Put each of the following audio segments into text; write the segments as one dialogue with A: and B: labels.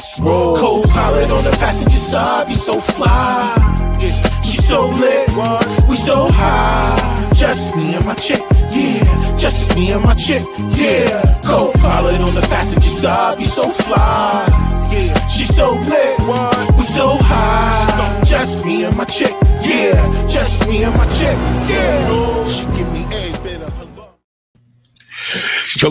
A: let's roll. Co-pilot on the passenger side, be so fly. She so lit, we so high. Just me and my chick, yeah. Just me and my chick, yeah. Co-pilot on the passenger side, be so fly. Yeah, she so lit, we so high. Just me and my chick, yeah. Just me and my chick, yeah. She give me a bit of her love.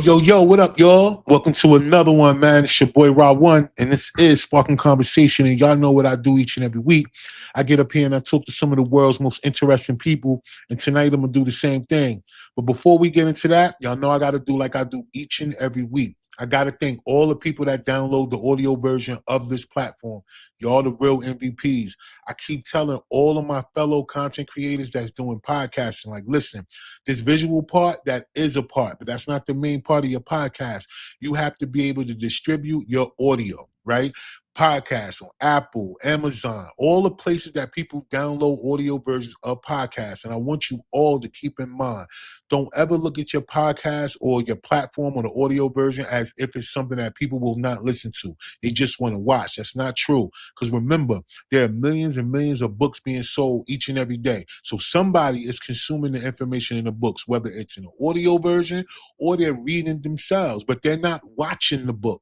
A: Yo, what up, y'all? Welcome to another one, man. It's your boy Ra One, and this is Sparking Conversation, and y'all know what I do each and every week. I get up here and I talk to some of the world's most interesting people, and tonight I'm going to do the same thing. But before we get into that, y'all know I got to do like I do each and every week. I got to thank all the people that download the audio version of this platform. Y'all the real MVPs. I keep telling all of my fellow content creators that's doing podcasting, like, listen, this visual part, that is a part, but that's not the main part of your podcast. You have to be able to distribute your audio, right? Podcasts on Apple, Amazon, all the places that people download audio versions of podcasts. And I want you all to keep in mind, don't ever look at your podcast or your platform or the audio version as if it's something that people will not listen to. They just want to watch. That's not true. Because remember, there are millions and millions of books being sold each and every day. So somebody is consuming the information in the books, whether it's in the audio version or they're reading themselves, but they're not watching the book.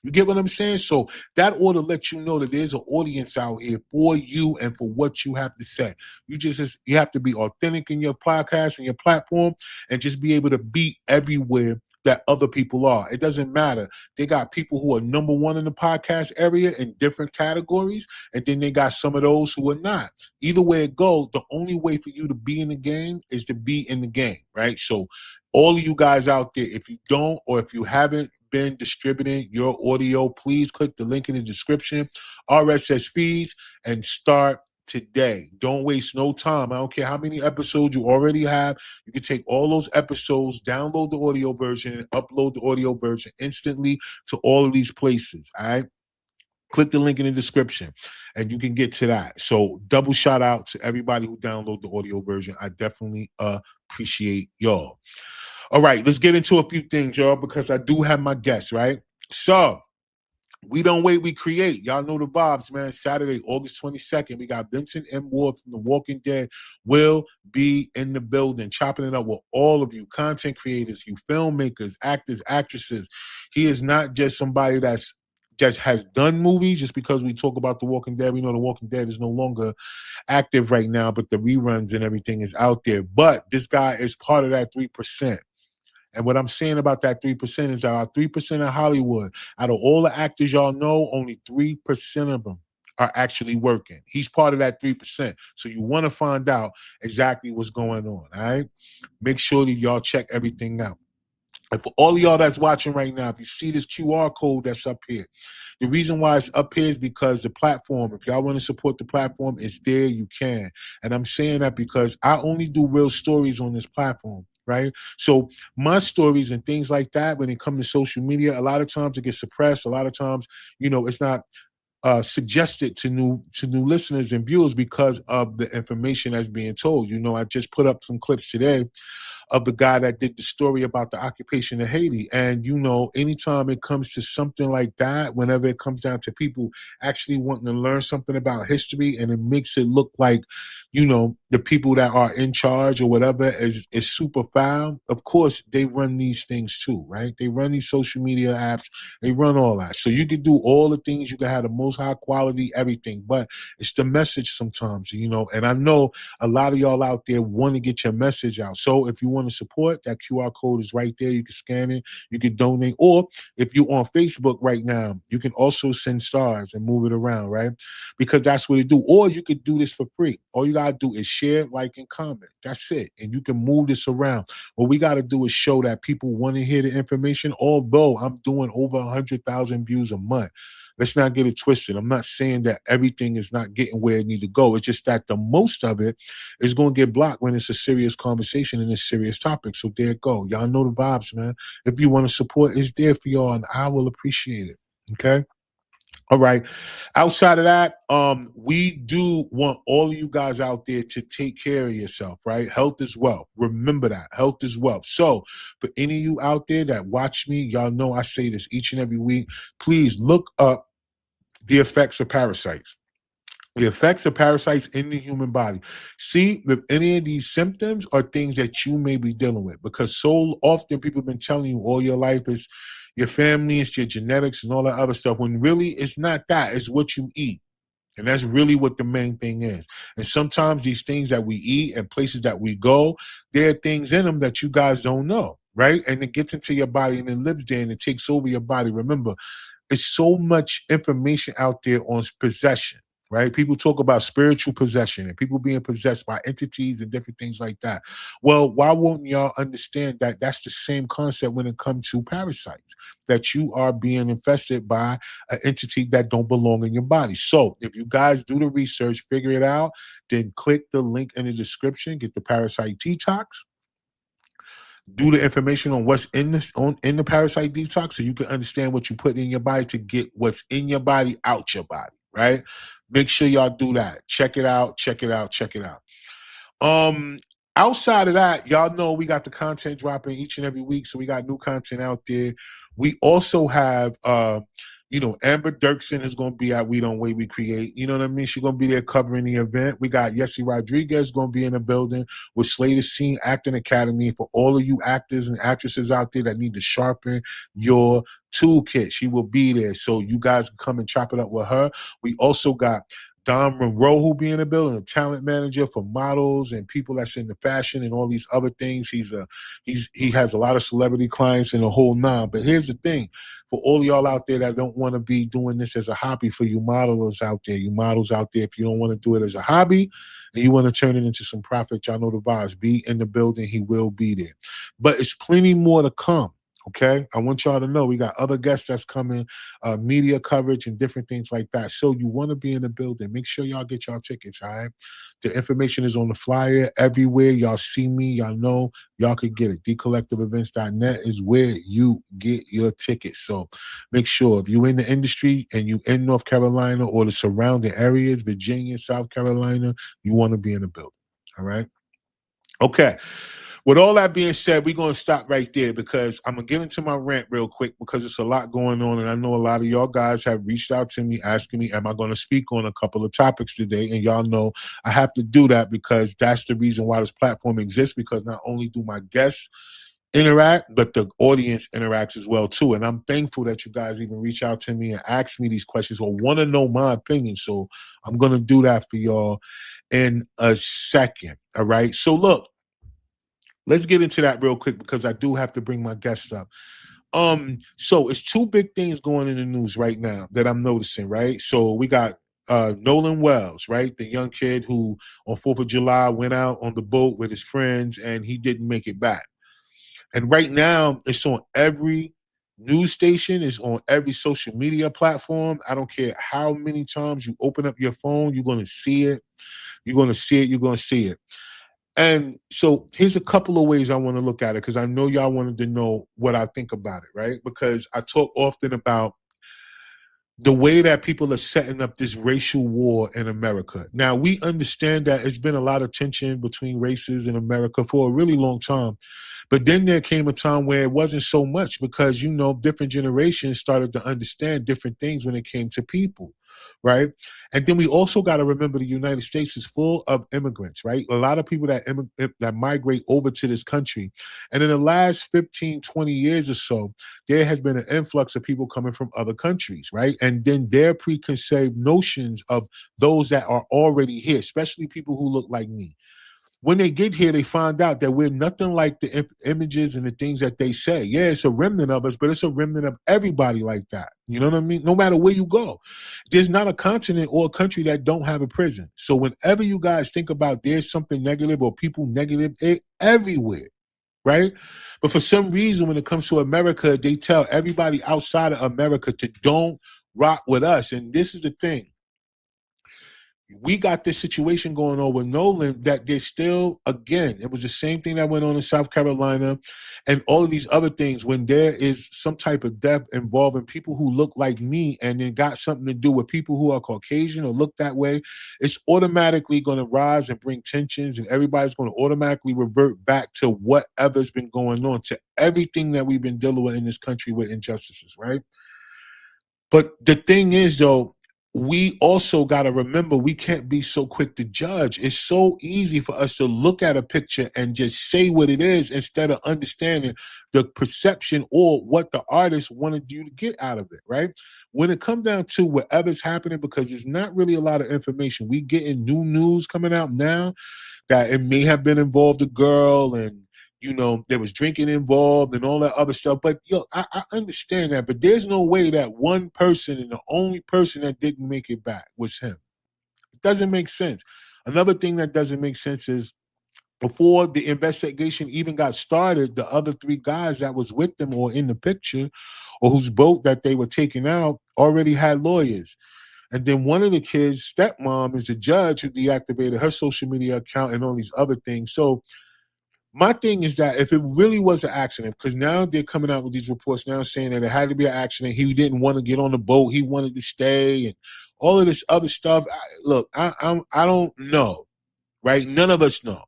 A: You get what I'm saying? So that ought to let you know that there's an audience out here for you and for what you have to say. You have to be authentic in your podcast and your platform and just be able to be everywhere that other people are. It doesn't matter. They got people who are number one in the podcast area in different categories, and then they got some of those who are not. Either way it goes, the only way for you to be in the game is to be in the game, right? So all of you guys out there, if you don't or if you haven't been distributing your audio, please click the link in the description, RSS feeds, and start today. Don't waste no time. I don't care how many episodes you already have. You can take all those episodes, download the audio version, and upload the audio version instantly to all of these places, all right? Click the link in the description, and you can get to that. So double shout out to everybody who download the audio version. I definitely appreciate y'all. All right, let's get into a few things, y'all, because I do have my guests, right? So we don't wait, we create. Y'all know the vibes, man. Saturday, August 22nd, we got Vincent M. Ward from The Walking Dead will be in the building, chopping it up with all of you content creators, you filmmakers, actors, actresses. He is not just somebody that's just has done movies. Just because we talk about The Walking Dead, we know The Walking Dead is no longer active right now, but the reruns and everything is out there. But this guy is part of that 3%. And what I'm saying about that 3% is that our 3% of Hollywood, out of all the actors y'all know, only 3% of them are actually working. He's part of that 3%. So you want to find out exactly what's going on, all right? Make sure that y'all check everything out. And for all of y'all that's watching right now, if you see this QR code that's up here, the reason why it's up here is because the platform, if y'all want to support the platform, it's there, you can. And I'm saying that because I only do real stories on this platform, right? So my stories and things like that, when it comes to social media, a lot of times it gets suppressed. A lot of times, it's not suggested to new listeners and viewers because of the information that's being told. I just put up some clips today of the guy that did the story about the occupation of Haiti. And, anytime it comes to something like that, whenever it comes down to people actually wanting to learn something about history and it makes it look like, the people that are in charge or whatever is super foul, of course, they run these things too, right? They run these social media apps. They run all that. So you can do all the things. You can have the most high quality, everything. But it's the message sometimes, and I know a lot of y'all out there want to get your message out. So if you want to support, that QR code is right there. You can scan it. You can donate. Or if you're on Facebook right now, you can also send stars and move it around, right? Because that's what it do. Or you could do this for free. All you got to do is share, like, and comment. That's it. And you can move this around. What we got to do is show that people want to hear the information, although I'm doing over 100,000 views a month. Let's not get it twisted. I'm not saying that everything is not getting where it need to go. It's just that the most of it is going to get blocked when it's a serious conversation and a serious topic. So there it go. Y'all know the vibes, man. If you want to support, it's there for y'all, and I will appreciate it. Okay? All right. Outside of that, we do want all of you guys out there to take care of yourself, right? Health is wealth. Remember that. Health is wealth. So for any of you out there that watch me, y'all know I say this each and every week. Please look up The effects of parasites. The effects of parasites in the human body. See if any of these symptoms are things that you may be dealing with, because so often people have been telling you all your life is your family, it's your genetics, and all that other stuff. When really it's not that; it's what you eat. And that's really what the main thing is. And sometimes these things that we eat and places that we go, there are things in them that you guys don't know, right? And it gets into your body and it lives there and it takes over your body. Remember, it's so much information out there on possession, right? People talk about spiritual possession and people being possessed by entities and different things like that. Well, why won't y'all understand that that's the same concept when it comes to parasites, that you are being infested by an entity that don't belong in your body? So if you guys do the research, figure it out, then click the link in the description, get the parasite detox, do the information on what's in this on in the parasite detox, so you can understand what you put in your body to get what's in your body out your body, right? Make sure y'all do that. Check it out, check it out, check it out. Um, Outside of that, y'all know we got the content dropping each and every week, so we got new content out there. We also have Amber Dirksen is gonna be at We Don't Wait, We Create. You know what I mean? She's gonna be there covering the event. We got Yessie Rodriguez gonna be in the building with Slater Scene Acting Academy for all of you actors and actresses out there that need to sharpen your toolkit. She will be there, so you guys can come and chop it up with her. We also got Don Monroe, who be in the building, a talent manager for models and people that's in the fashion and all these other things. He has a lot of celebrity clients and a whole nine. But here's the thing: for all of y'all out there that don't want to be doing this as a hobby, for you modelers out there, if you don't want to do it as a hobby and you want to turn it into some profit, y'all know the vibes. Be in the building; he will be there. But it's plenty more to come. Okay, I want y'all to know we got other guests that's coming, media coverage and different things like that. So you want to be in the building, make sure y'all get y'all tickets. All right, the information is on the flyer everywhere. Y'all see me, y'all know, y'all could get it. thecollectiveevents.net is where you get your tickets. So make sure if you in the industry and you in North Carolina or the surrounding areas, Virginia, South Carolina, you want to be in the building. All right. Okay. With all that being said, we're going to stop right there because I'm going to get into my rant real quick because it's a lot going on. And I know a lot of y'all guys have reached out to me asking me, am I going to speak on a couple of topics today? And y'all know I have to do that because that's the reason why this platform exists, because not only do my guests interact, but the audience interacts as well too. And I'm thankful that you guys even reach out to me and ask me these questions or want to know my opinion. So I'm going to do that for y'all in a second. All right. So look, let's get into that real quick because I do have to bring my guest up. So it's two big things going in the news right now that I'm noticing, right? So we got Nolan Wells, right? The young kid who on 4th of July went out on the boat with his friends and he didn't make it back. And right now it's on every news station, it's on every social media platform. I don't care how many times you open up your phone, you're going to see it. You're going to see it. You're going to see it. And so here's a couple of ways I want to look at it because I know y'all wanted to know what I think about it, right? Because I talk often about the way that people are setting up this racial war in America. Now, we understand that it's been a lot of tension between races in America for a really long time. But then there came a time where it wasn't so much because, different generations started to understand different things when it came to people, right? And then we also got to remember the United States is full of immigrants, right? A lot of people that migrate over to this country. And in the last 15, 20 years or so, there has been an influx of people coming from other countries, right? And then their preconceived notions of those that are already here, especially people who look like me. When they get here, they find out that we're nothing like the images and the things that they say. Yeah, it's a remnant of us, but it's a remnant of everybody like that. You know what I mean? No matter where you go, there's not a continent or a country that don't have a prison. So whenever you guys think about there's something negative or people negative, it everywhere. Right? But for some reason, when it comes to America, they tell everybody outside of America to don't rock with us. And this is the thing. We got this situation going on with Nolan that there's still, again, it was the same thing that went on in South Carolina and all of these other things. When there is some type of death involving people who look like me and then got something to do with people who are Caucasian or look that way, it's automatically going to rise and bring tensions, and everybody's going to automatically revert back to whatever's been going on, to everything that we've been dealing with in this country with injustices, right? But the thing is, though, we also got to remember we can't be so quick to judge. It's so easy for us to look at a picture and just say what it is instead of understanding the perception or what the artist wanted you to get out of it, right? When it comes down to whatever's happening, because there's not really a lot of information, we getting new news coming out now that it may have been involved a girl, and there was drinking involved and all that other stuff. But I understand that, but there's no way that one person and the only person that didn't make it back was him. It doesn't make sense. Another thing that doesn't make sense is before the investigation even got started, the other three guys that was with them or in the picture or whose boat that they were taking out already had lawyers. And then one of the kids' stepmom is a judge who deactivated her social media account and all these other things. So my thing is that if it really was an accident, because now they're coming out with these reports now saying that it had to be an accident. He didn't want to get on the boat. He wanted to stay and all of this other stuff. I don't know, right? None of us know.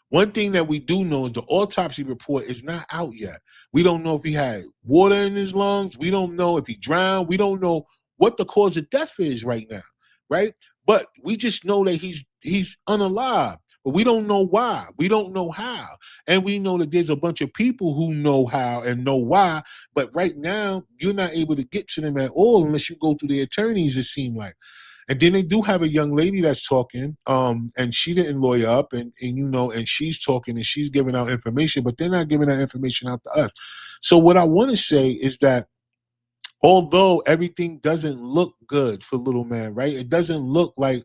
A: One thing that we do know is the autopsy report is not out yet. We don't know if he had water in his lungs. We don't know if he drowned. We don't know what the cause of death is right now, right? But we just know that he's unalive. But we don't know why. We don't know how. And we know that there's a bunch of people who know how and know why. But right now, you're not able to get to them at all unless you go through the attorneys, it seems like. And then they do have a young lady that's talking, and she didn't lawyer up, and she's talking and she's giving out information, but they're not giving that information out to us. So what I want to say is that although everything doesn't look good for little man, right? It doesn't look like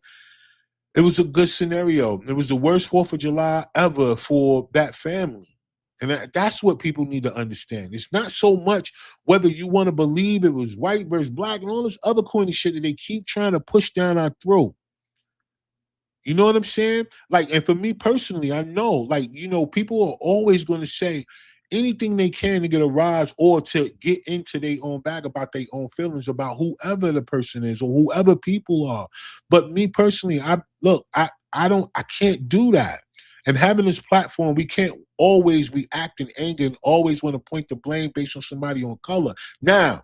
A: it was a good scenario. It was the worst 4th of July ever for that family. And that's what people need to understand. It's not so much whether you want to believe it was white versus black and all this other corny shit that they keep trying to push down our throat. You know what I'm saying? Like, and for me personally, I know, like, people are always going to say anything they can to get a rise or to get into their own bag about their own feelings about whoever the person is or whoever people are. But me personally, I can't do that. And having this platform, we can't always react in anger and always want to point the blame based on somebody on color. Now,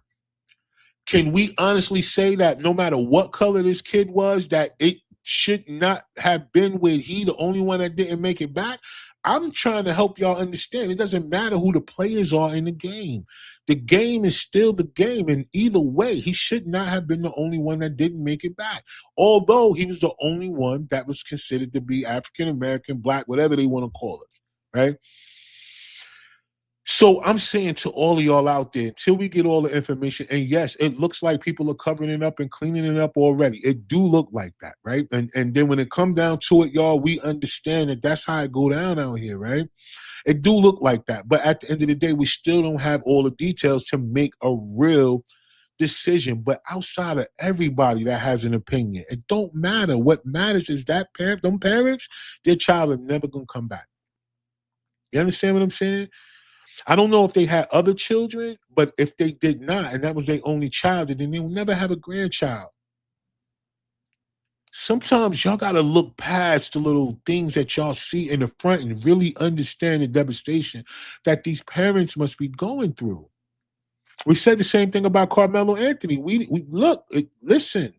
A: can we honestly say that no matter what color this kid was, that it should not have been with he, the only one that didn't make it back? I'm trying to help y'all understand. It doesn't matter who the players are in the game. The game is still the game. And either way, he should not have been the only one that didn't make it back. Although he was the only one that was considered to be African American, black, whatever they want to call us, right? So I'm saying to all of y'all out there, until we get all the information, and yes, it looks like people are covering it up and cleaning it up already. It do look like that, right? And then when it come down to it, y'all, we understand that that's how it go down out here, right? It do look like that, but at the end of the day, we still don't have all the details to make a real decision. But outside of everybody that has an opinion, it don't matter. What matters is that them parents, their child are never gonna come back. You understand what I'm saying? I don't know if they had other children, but if they did not, and that was their only child, then they will never have a grandchild. Sometimes y'all got to look past the little things that y'all see in the front and really understand the devastation that these parents must be going through. We said the same thing about Carmelo Anthony. We look, listen,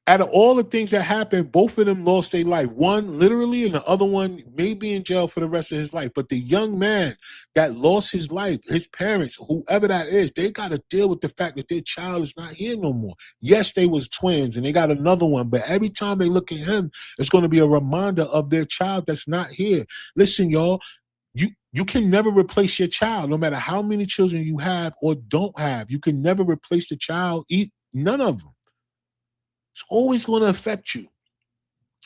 A: out of all the things that happened, both of them lost their life. One literally, and the other one may be in jail for the rest of his life. But the young man that lost his life, his parents, whoever that is, they got to deal with the fact that their child is not here no more. Yes, they was twins, and they got another one. But every time they look at him, it's going to be a reminder of their child that's not here. Listen, y'all, you can never replace your child, no matter how many children you have or don't have. You can never replace the child. None of them. It's always going to affect you.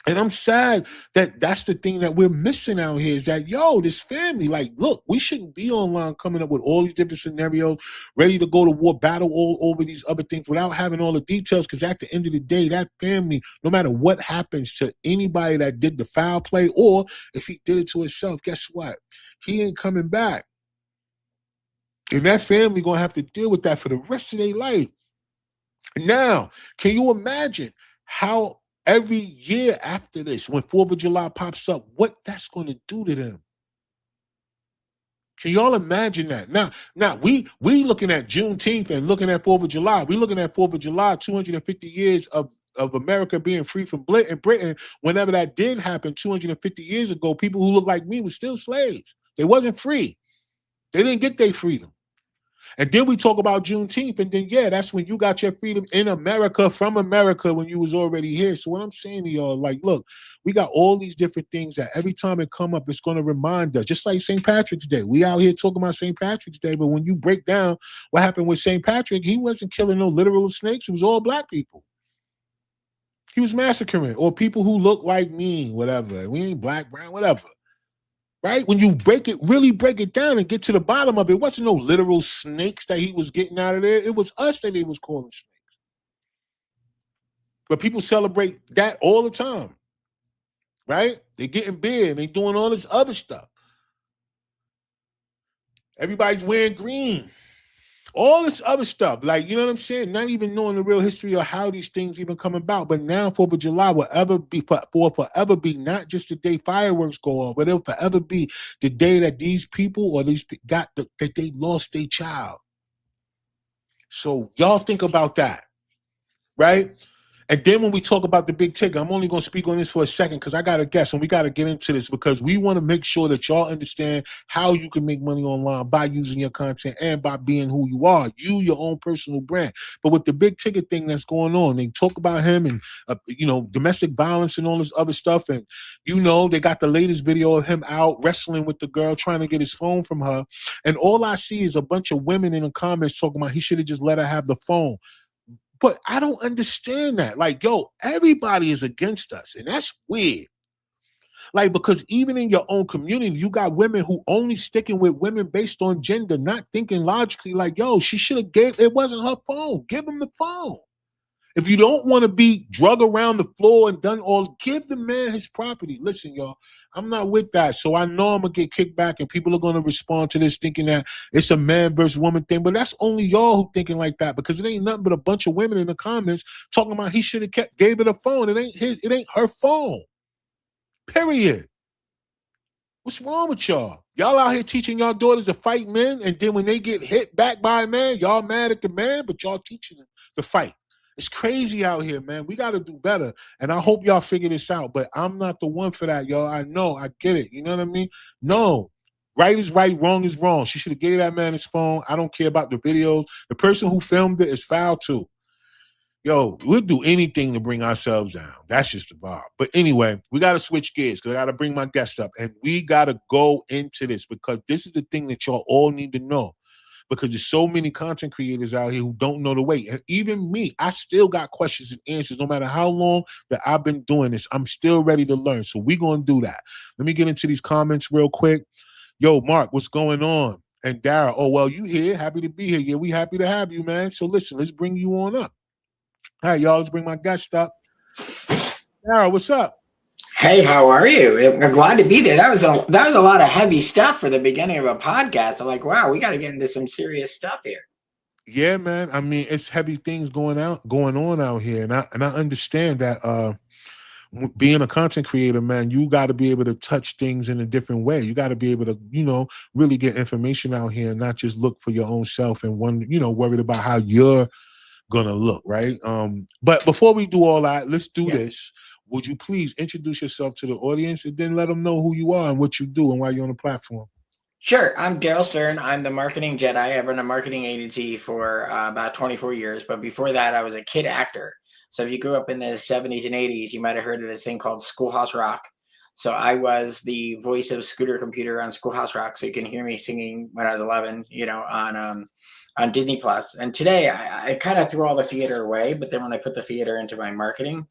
A: And I'm sad that that's the thing that we're missing out here is that, this family, like, look, we shouldn't be online coming up with all these different scenarios, ready to go to war, battle all over these other things without having all the details. Because at the end of the day, that family, no matter what happens to anybody that did the foul play, or if he did it to himself, guess what? He ain't coming back. And that family going to have to deal with that for the rest of their life. Now, can you imagine how every year after this, when 4th of July pops up, what that's going to do to them? Can y'all imagine that? Now we looking at Juneteenth and looking at 4th of July. We looking at 4th of July, 250 years of America being free from Britain. Whenever that did happen 250 years ago, people who look like me were still slaves. They wasn't free. They didn't get their freedom. And then we talk about Juneteenth, and then that's when you got your freedom in America from America when you was already here. So what I'm saying to y'all, like, look, we got all these different things that every time it come up, it's going to remind us. Just like St. Patrick's Day, we out here talking about St. Patrick's Day, but when you break down what happened with St. Patrick, he wasn't killing no literal snakes. It was all black people. He was massacring, or people who look like me, whatever. We ain't black, brown, whatever. Right? When you really break it down and get to the bottom of it, wasn't no literal snakes that he was getting out of there. It was us that they was calling snakes. But people celebrate that all the time. Right? They getting beer and they doing all this other stuff. Everybody's wearing green. All this other stuff, like, you know what I'm saying? Not even knowing the real history of how these things even come about. But now 4th of July will forever be not just the day fireworks go off, but it'll forever be the day that these people or these that they lost their child. So y'all think about that, right? And then when we talk about the big ticket, I'm only going to speak on this for a second because I got a guess and we got to get into this because we want to make sure that y'all understand how you can make money online by using your content and by being who you are, your own personal brand. But with the big ticket thing that's going on, they talk about him and, domestic violence and all this other stuff. And, they got the latest video of him out wrestling with the girl, trying to get his phone from her. And all I see is a bunch of women in the comments talking about he should have just let her have the phone. But I don't understand that. Like, everybody is against us. And that's weird. Like, because even in your own community, you got women who only sticking with women based on gender, not thinking logically like, she should have it wasn't her phone. Give him the phone. If you don't want to be drug around the floor and done all, give the man his property. Listen, y'all, I'm not with that. So I know I'm going to get kicked back and people are going to respond to this thinking that it's a man versus woman thing. But that's only y'all who thinking like that because it ain't nothing but a bunch of women in the comments talking about he should have gave it a phone. It ain't her phone. Period. What's wrong with y'all? Y'all out here teaching y'all daughters to fight men, and then when they get hit back by a man, y'all mad at the man, but y'all teaching them to fight. It's crazy out here, man. We got to do better. And I hope y'all figure this out. But I'm not the one for that, y'all. I know. I get it. You know what I mean? No. Right is right. Wrong is wrong. She should have gave that man his phone. I don't care about the videos. The person who filmed it is foul too. We'll do anything to bring ourselves down. That's just the bar. But anyway, we got to switch gears because I got to bring my guest up. And we got to go into this because this is the thing that y'all all need to know. Because there's so many content creators out here who don't know the way. And even me, I still got questions and answers. No matter how long that I've been doing this, I'm still ready to learn. So we're going to do that. Let me get into these comments real quick. Yo, Mark, what's going on? And Darrell, oh, well, you here. Happy to be here. Yeah, we happy to have you, man. So listen, let's bring you on up. All right, y'all, let's bring my guest up. Darrell, what's up?
B: Hey, how are you? I'm glad to be there. That was a lot of heavy stuff for the beginning of a podcast. I'm like, wow, we got to get into some serious stuff here.
A: Yeah, man. I mean, it's heavy things going on out here, and I understand that. Being a content creator, man, you got to be able to touch things in a different way. You got to be able to, really get information out here and not just look for your own self and worried about how you're gonna look, right? But before we do all that, let's do this. Would you please introduce yourself to the audience and then let them know who you are and what you do and why you're on the platform?
B: Sure. I'm Darrell Stern. I'm the marketing Jedi. I've run a marketing agency for about 24 years. But before that, I was a kid actor. So if you grew up in the 70s and 80s, you might have heard of this thing called Schoolhouse Rock. So I was the voice of Scooter Computer on Schoolhouse Rock. So you can hear me singing when I was 11, on Disney Plus. And today I kind of threw all the theater away, but then when I put the theater into my marketing,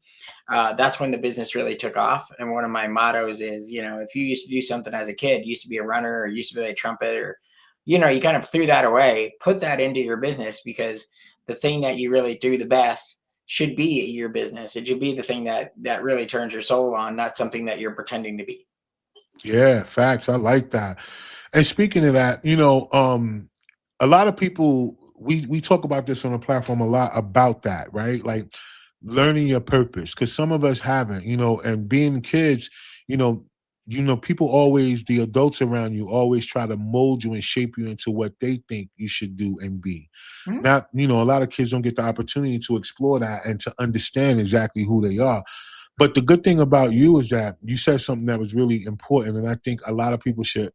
B: that's when the business really took off. And one of my mottos is, if you used to do something as a kid, used to be a runner or used to play a trumpet or, you kind of threw that away, put that into your business because the thing that you really do the best should be your business. It should be the thing that really turns your soul on, not something that you're pretending to be.
A: Yeah, facts. I like that. And speaking of that, a lot of people, we talk about this on the platform a lot about that, right? Like learning your purpose, because some of us haven't, and being kids, people always, the adults around you always try to mold you and shape you into what they think you should do and be.
B: Mhm.
A: Not, a lot of kids don't get the opportunity to explore that and to understand exactly who they are. But the good thing about you is that you said something that was really important, and I think a lot of people should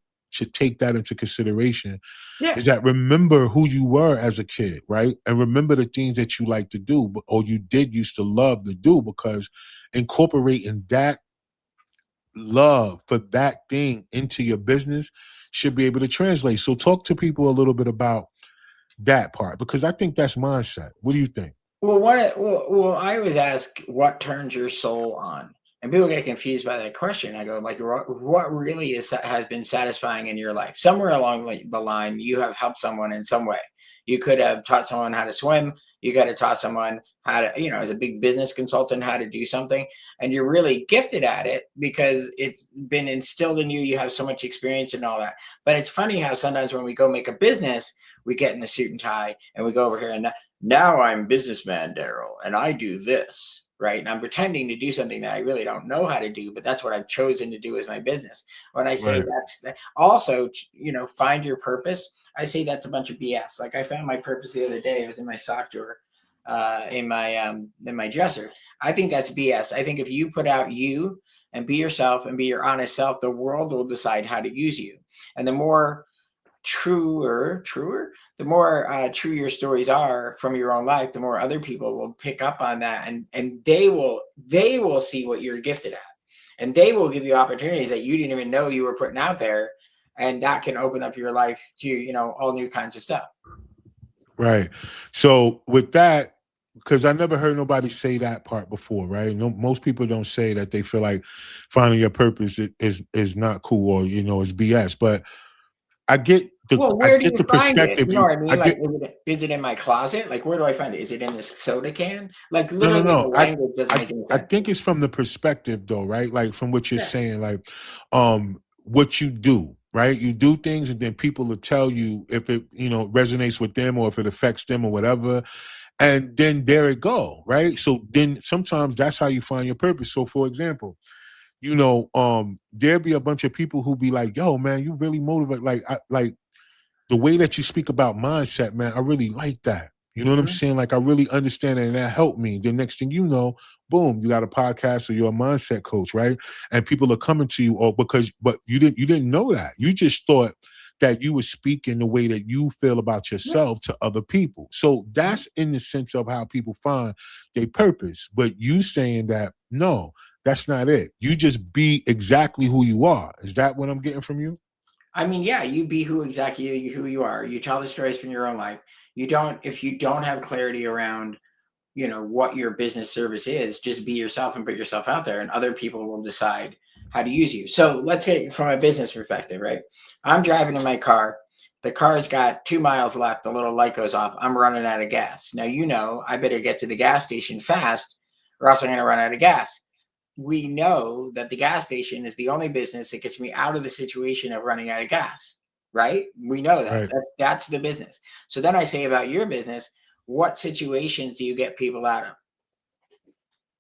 A: take that into consideration.
B: Yeah.
A: Is that remember who you were as a kid, right? And remember the things that you like to do, or you did used to love to do, because incorporating that love for that thing into your business should be able to translate. So talk to people a little bit about that part, because I think that's mindset. What do you think?
B: I always ask, what turns your soul on? And people get confused by that question. I go, like, what really has been satisfying in your life? Somewhere along the line, you have helped someone in some way. You could have taught someone how to swim. You could have taught someone how to, as a big business consultant, how to do something. And you're really gifted at it because it's been instilled in you. You have so much experience and all that. But it's funny how sometimes when we go make a business, we get in the suit and tie and we go over here and now I'm businessman Darrell and I do this, right? And I'm pretending to do something that I really don't know how to do, but that's what I've chosen to do as my business. When I say
A: Right.
B: also, find your purpose, I say that's a bunch of BS. Like I found my purpose the other day. I was in my sock drawer, in my dresser. I think that's BS. I think if you put out you and be yourself and be your honest self, the world will decide how to use you. And the more truer, the more true your stories are from your own life, the more other people will pick up on that, and they will see what you're gifted at, and they will give you opportunities that you didn't even know you were putting out there, and that can open up your life to all new kinds of stuff.
A: Right. So with that, because I never heard nobody say that part before, right? No, most people don't say that they feel like finding your purpose is not cool, or is BS. But I get
B: Well,
A: I
B: where do
A: get
B: you
A: the
B: find it?
A: perspective.
B: You know what I
A: I
B: mean? Like,
A: get
B: is it in my closet? Like, where do I find it? Is it in this soda can? Like,
A: no, no,
B: literally, the
A: no.
B: language doesn't
A: I
B: make any
A: I
B: sense.
A: think it's from the perspective though, right? Like from what you're
B: Yeah.
A: saying, like what you do, right? You do things and then people will tell you if it, resonates with them or if it affects them or whatever. And then there it go, right? So then sometimes that's how you find your purpose. So for example, there'll be a bunch of people who be like, yo, man, you really motivate, like the way that you speak about mindset, man, I really like that. You know what I'm
B: Mhm.
A: saying? Like I really understand it, and that helped me. The next thing you know, boom, you got a podcast or you're a mindset coach, right? And people are coming to you, or but you didn't know that. You just thought that you were speaking the way that you feel about
B: Yeah.
A: yourself to other people. So
B: Mhm.
A: that's in the sense of how people find their purpose. But you saying that no, that's not it. You just be exactly who you are. Is that what I'm getting from you?
B: I mean, yeah, you be who you are. You tell the stories from your own life. If you don't have clarity around, what your business service is, just be yourself and put yourself out there, and other people will decide how to use you. So let's get from a business perspective, right? I'm driving in my car. The car's got 2 miles left. The little light goes off. I'm running out of gas. Now, I better get to the gas station fast, or else I'm going to run out of gas. We know that the gas station is the only business that gets me out of the situation of running out of gas, right? We know that.
A: Right.
B: That's the business. So then I say about your business, what situations do you get people out of?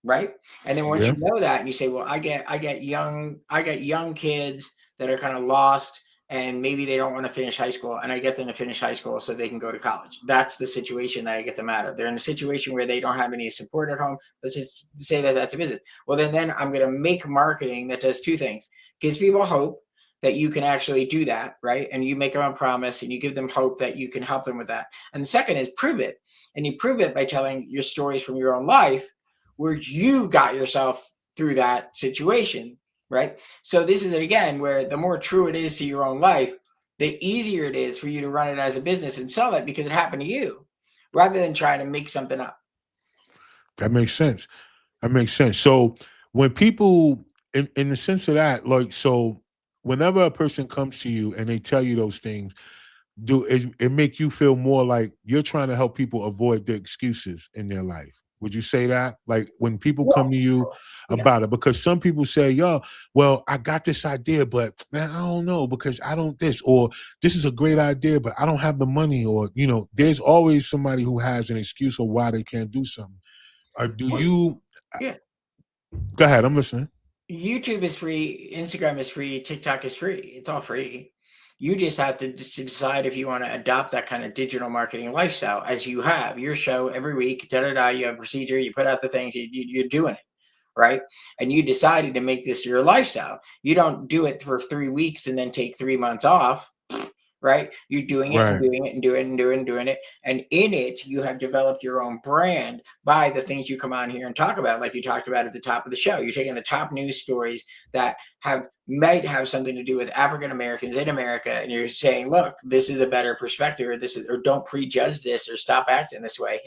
B: Right. And then once
A: Yeah.
B: you know that and you say, well, I get young kids that are kind of lost and maybe they don't want to finish high school, and I get them to finish high school so they can go to college. That's the situation that I get them out of. They're in a situation where they don't have any support at home. Let's just say that that's a business. Well, then I'm going to make marketing that does two things: gives people hope that you can actually do that, right? And you make them a promise and you give them hope that you can help them with that. And the second is prove it. And you prove it by telling your stories from your own life where you got yourself through that situation, right? So this is it again, where the more true it is to your own life, the easier it is for you to run it as a business and sell it because it happened to you, rather than trying to make something up.
A: That makes sense. That makes sense. So when people, in the sense of that, like, so whenever a person comes to you and they tell you those things, do it make you feel more like you're trying to help people avoid the excuses in their life? Would you say that? Like when people come
B: Well,
A: to you
B: yeah.
A: about it, because some people say, yo, well, I got this idea, but man, I don't know because I don't this, or this is a great idea, but I don't have the money, or, there's always somebody who has an excuse of why they can't do something. Do
B: Well,
A: you
B: yeah.
A: go ahead? I'm listening.
B: YouTube is free, Instagram is free, TikTok is free. It's all free. You just have to decide if you want to adopt that kind of digital marketing lifestyle, as you have your show every week. Da da da. You have a procedure. You put out the things. You're doing it, right? And you decided to make this your lifestyle. You don't do it for 3 weeks and then take 3 months off, right? You're doing it and
A: Right.
B: doing it and doing it and doing it and doing it. And in it, you have developed your own brand by the things you come on here and talk about, like you talked about at the top of the show. You're taking the top news stories that might have something to do with African Americans in America, and you're saying, look, this is a better perspective, or don't prejudge this, or stop acting this way.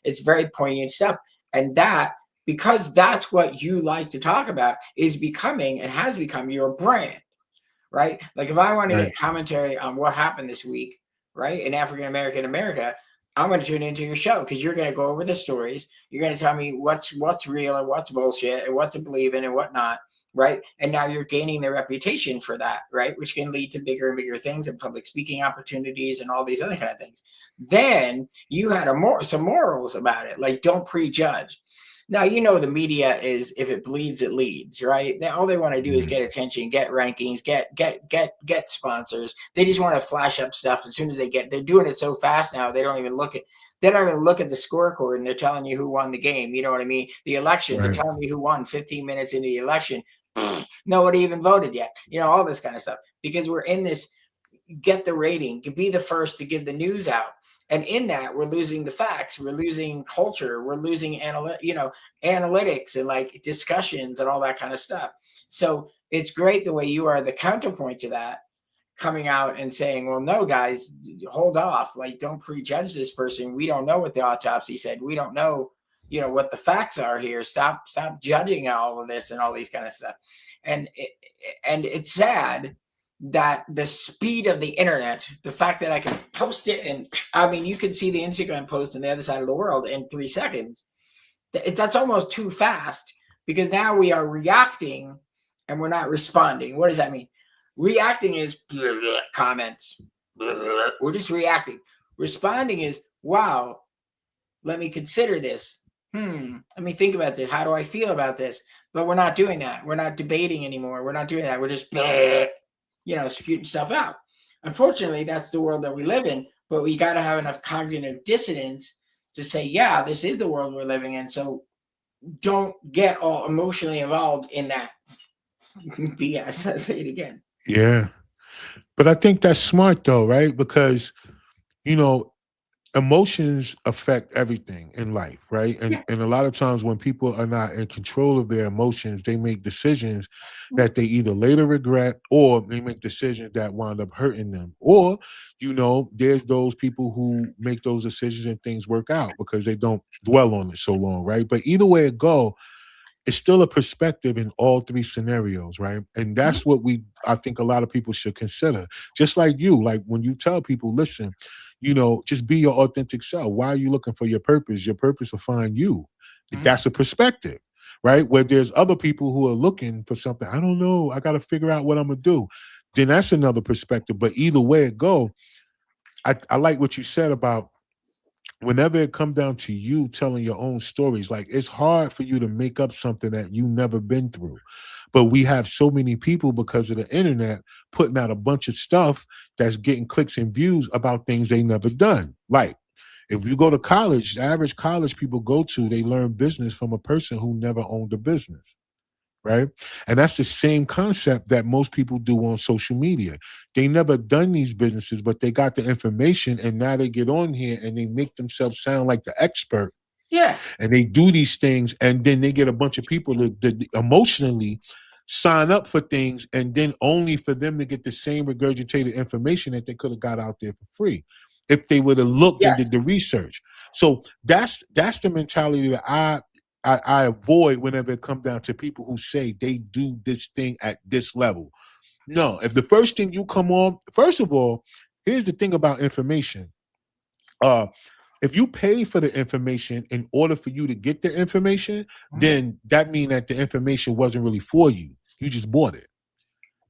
B: It's very poignant stuff. And that, because that's what you like to talk about, is becoming and has become your brand, right? Like if I want to
A: Right.
B: get commentary on what happened this week, right, in African American America, I'm going to tune into your show because you're going to go over the stories. You're going to tell me what's real and what's bullshit and what to believe in and what not, right? And now you're gaining the reputation for that, right? Which can lead to bigger and bigger things and public speaking opportunities and all these other kind of things. Then you had some morals about it, like don't prejudge. Now, the media is, if it bleeds, it leads, right? All they want to do is
A: Mhm.
B: get attention, get rankings, get sponsors. They just want to flash up stuff as soon as they're doing it so fast now. They don't even look at the scorecard, and they're telling you who won the game. You know what I mean? The elections, they're
A: Right.
B: telling you who won 15 minutes into the election. Nobody even voted yet. All this kind of stuff, because we're in this get the rating, to be the first to give the news out. And in that, we're losing the facts, we're losing culture, we're losing analytics and like discussions and all that kind of stuff. So it's great the way you are the counterpoint to that, coming out and saying, well, no, guys, hold off. Like, don't prejudge this person. We don't know what the autopsy said. We don't know, what the facts are here. Stop judging all of this and all these kind of stuff. And it's sad that the speed of the internet, the fact that I can post it, and I mean, you can see the Instagram post on the other side of the world in 3 seconds. That's almost too fast, because now we are reacting and we're not responding. What does that mean? Reacting is blah, blah, comments. Blah, blah, we're just reacting. Responding is, wow, let me consider this. Let me think about this. How do I feel about this? But we're not doing that. We're not debating anymore. We're not doing that. We're just spewing stuff out. Unfortunately, that's the world that we live in. But we got to have enough cognitive dissonance to say, yeah, this is the world we're living in. So don't get all emotionally involved in that BS. I'll say it again.
A: Yeah. But I think that's smart though, right? Because, you know, emotions affect everything in life, right? And
B: Yeah.
A: and a lot of times when people are not in control of their emotions, they make decisions that they either later regret, or they make decisions that wind up hurting them. Or, there's those people who make those decisions and things work out because they don't dwell on it so long, right? But either way it go, it's still a perspective in all three scenarios, right? And
B: Mhm.
A: that's what I think a lot of people should consider. Just like you, like when you tell people, listen, just be your authentic self. Why are you looking for your purpose? Your purpose will find you.
B: Mhm.
A: That's a perspective, right? Where there's other people who are looking for something. I don't know. I got to figure out what I'm gonna do. Then that's another perspective. But either way it go, I like what you said about whenever it come down to you telling your own stories, like it's hard for you to make up something that you never been through. But we have so many people because of the internet putting out a bunch of stuff that's getting clicks and views about things they never done. Like if you go to college, the average college people go to, they learn business from a person who never owned a business, right? And that's the same concept that most people do on social media. They never done these businesses, but they got the information, and now they get on here and they make themselves sound like the expert,
B: Yeah.
A: and they do these things, and then they get a bunch of people that emotionally sign up for things, and then only for them to get the same regurgitated information that they could have got out there for free if they would have looked and
B: Yes.
A: did the research. So that's the mentality that I avoid whenever it comes down to people who say they do this thing at this level. No, if the first thing you come on, first of all, here's the thing about information. Uh, if you pay for the information in order for you to get the information,
B: Mhm.
A: then that means that the information wasn't really for you. You just bought it.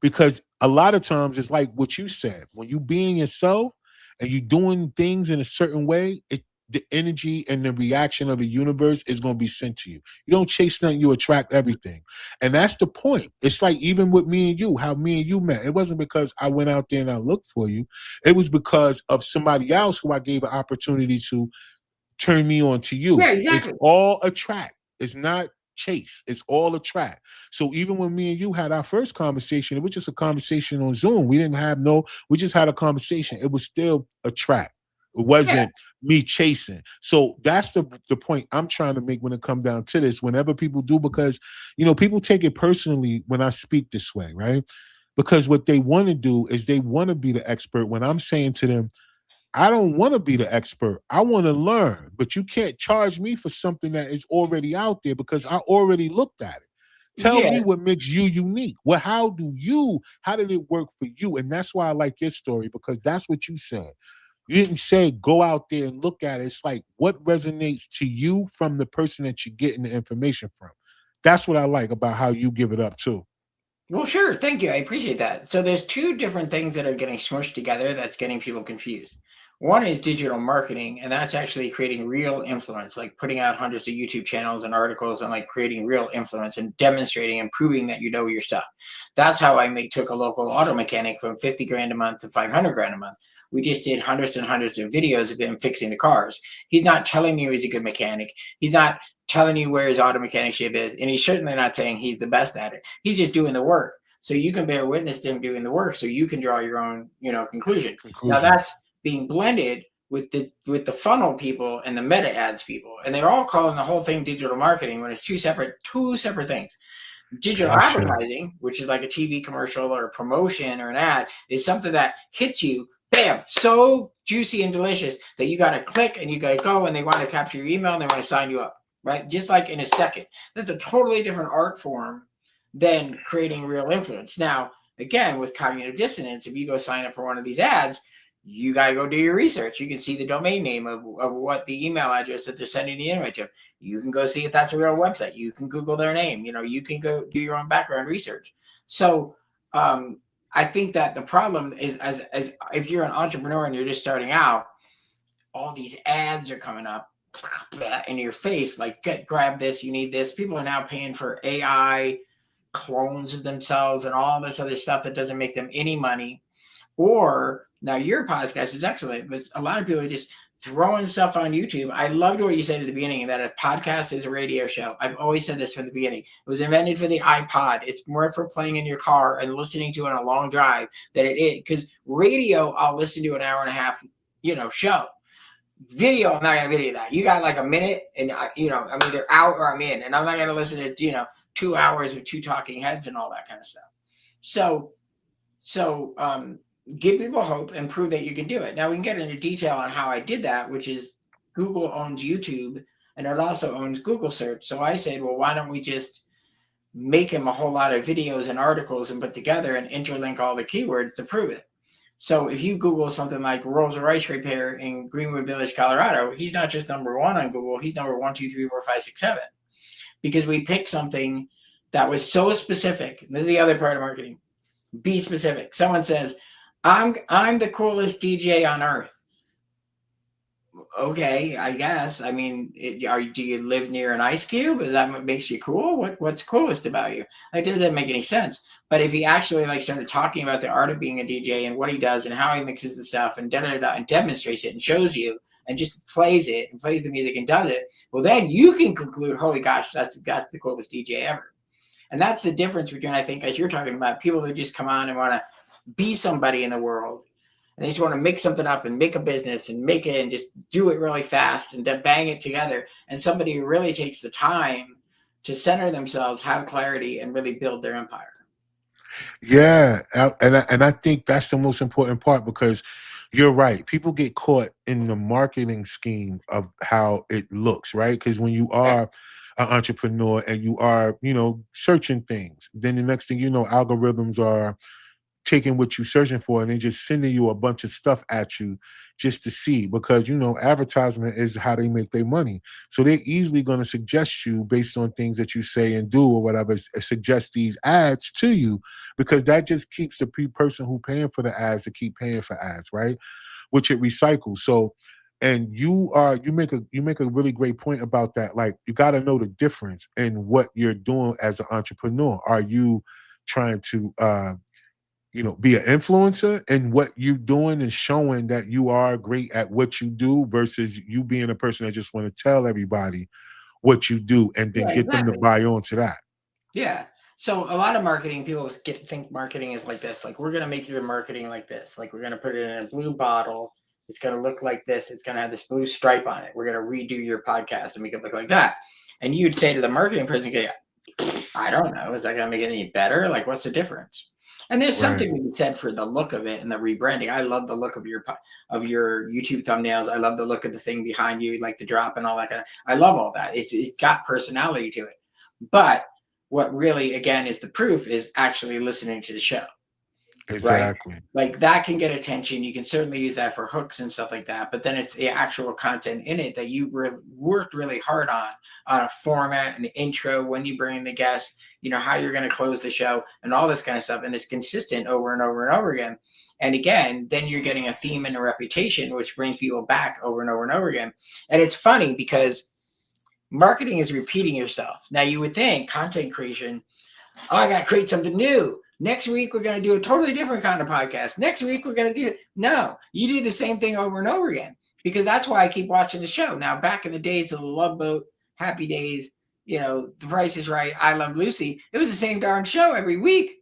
A: Because a lot of times it's like what you said. When you being yourself and you doing things in a certain way, the energy and the reaction of the universe is going to be sent to you. You don't chase nothing, you attract everything. And that's the point. It's like even with me and you, how me and you met. It wasn't because I went out there and I looked for you. It was because of somebody else who I gave an opportunity to turn me on to you.
B: Yeah,
A: It's
B: exactly.
A: all a track. It's not chase. It's all a track. So even when me and you had our first conversation, it was just a conversation on Zoom. We didn't have no, we just had a conversation. It was still a track. It
B: Yeah.
A: wasn't me chasing. So that's the point I'm trying to make when it comes down to this. Whenever people do, because people take it personally when I speak this way, right? Because what they want to do is they want to be the expert. When I'm saying to them, I don't want to be the expert. I want to learn, but you can't charge me for something that is already out there because I already looked at it. Tell me
B: Yes.
A: what makes you unique. Well, how did it work for you? And that's why I like your story because that's what you said. You didn't say go out there and look at it. It's like what resonates to you from the person that you're getting the information from. That's what I like about how you give it up too.
B: Well, sure. Thank you. I appreciate that. So there's two different things that are getting smushed together that's getting people confused. One is digital marketing, and that's actually creating real influence, like putting out hundreds of YouTube channels and articles and like creating real influence and demonstrating and proving that you know your stuff. That's how took a local auto mechanic from 50 grand a month to 500 grand a month. We just did hundreds and hundreds of videos of him fixing the cars. He's not telling you he's a good mechanic. He's not telling you where his auto mechanicship is, and he's certainly not saying he's the best at it. He's just doing the work, so you can bear witness to him doing the work, so you can draw your own, conclusion. Now
A: Conclusion.
B: that's being blended with the funnel people and the meta ads people, and they're all calling the whole thing digital marketing when it's two separate things. Digital
A: Gotcha.
B: advertising, which is like a TV commercial or a promotion or an ad, is something that hits you, bam, so juicy and delicious that you got to click and you got to go, and they want to capture your email and they want to sign you up, right? Just like in a second. That's a totally different art form than creating real influence. Now, again, with cognitive dissonance, if you go sign up for one of these ads, you got to go do your research. You can see the domain name of what the email address that they're sending the invite to. You can go see if that's a real website. You can Google their name. You can go do your own background research. So I think that the problem is as if you're an entrepreneur and you're just starting out, all these ads are coming up in your face, like grab this, you need this. People are now paying for AI clones of themselves and all this other stuff that doesn't make them any money. Or now your podcast is excellent, but a lot of people are just throwing stuff on YouTube. I loved what you said at the beginning, that a podcast is a radio show. I've always said this from the beginning. It was invented for the iPod. It's more for playing in your car and listening to it on a long drive than it is, because radio, I'll listen to an hour and a half, show. Video, I'm not gonna video that. You got like a minute, and I'm either out or I'm in, and I'm not gonna listen to 2 hours of two talking heads and all that kind of stuff. So give people hope and prove that you can do it. Now we can get into detail on how I did that, which is Google owns YouTube and it also owns Google search. So I said, well, why don't we just make him a whole lot of videos and articles and put together and interlink all the keywords to prove it. So if you Google something like Rolls Royce repair in Greenwood Village, Colorado, he's not just number one on Google. He's number 1, 2, 3, 4, 5, 6, 7, because we picked something that was so specific. And this is the other part of marketing. Be specific. Someone says, I'm the coolest DJ on earth. Okay, I guess. I mean, do you live near an ice cube? Is that what makes you cool? What's coolest about you? Like, it doesn't make any sense. But if he actually started talking about the art of being a DJ and what he does and how he mixes the stuff and and demonstrates it and shows you and just plays it and plays the music and does it, well, then you can conclude, holy gosh, that's the coolest DJ ever. And that's the difference between, I think, as you're talking about, people who just come on and want to be somebody in the world. And they just want to make something up and make a business and make it and just do it really fast and then bang it together. And somebody who really takes the time to center themselves, have clarity, and really build their empire.
A: Yeah, and I think that's the most important part because you're right. People get caught in the marketing scheme of how it looks, right? Because when you
B: Yeah.
A: are an entrepreneur and you are, searching things, then the next thing you know, algorithms are taking what you're searching for and they just sending you a bunch of stuff at you just to see because advertisement is how they make their money, so they're easily going to suggest you based on things that you say and do or whatever, suggest these ads to you because that just keeps the person who paying for the ads to keep paying for ads, right? Which it recycles. So And you make a really great point about that. Like, you got to know the difference in what you're doing as an entrepreneur. Are you trying to be an influencer, and what you doing is showing that you are great at what you do, versus you being a person that just want to tell everybody what you do and then
B: Yeah,
A: get them to
B: exactly.
A: buy on to that.
B: Yeah. So a lot of marketing people think marketing is like this. Like, we're gonna make your marketing like this. Like, we're gonna put it in a blue bottle. It's gonna look like this. It's gonna have this blue stripe on it. We're gonna redo your podcast and make it look like that. And you'd say to the marketing person, "Okay, I don't know. Is that gonna make it any better? Like, what's the difference?" And there's
A: Right.
B: something to be said for the look of it and the rebranding. I love the look of your YouTube thumbnails. I love the look of the thing behind you, like the drop and all that kind of. I love all that. It's got personality to it. But what really, again, is the proof is actually listening to the show, right?
A: Exactly.
B: Like, that can get attention. You can certainly use that for hooks and stuff like that. But then it's the actual content in it that you worked really hard on a format, an intro, when you bring in the guest, how you're going to close the show and all this kind of stuff. And it's consistent over and over and over again. And again, then you're getting a theme and a reputation, which brings people back over and over and over again. And it's funny because marketing is repeating yourself. Now, you would think content creation, oh, I got to create something new. Next week, we're going to do a totally different kind of podcast. Next week, we're going to do it. No, you do the same thing over and over again, because that's why I keep watching the show. Now, back in the days of the Love Boat, Happy Days, The Price is Right, I Love Lucy, it was the same darn show every week.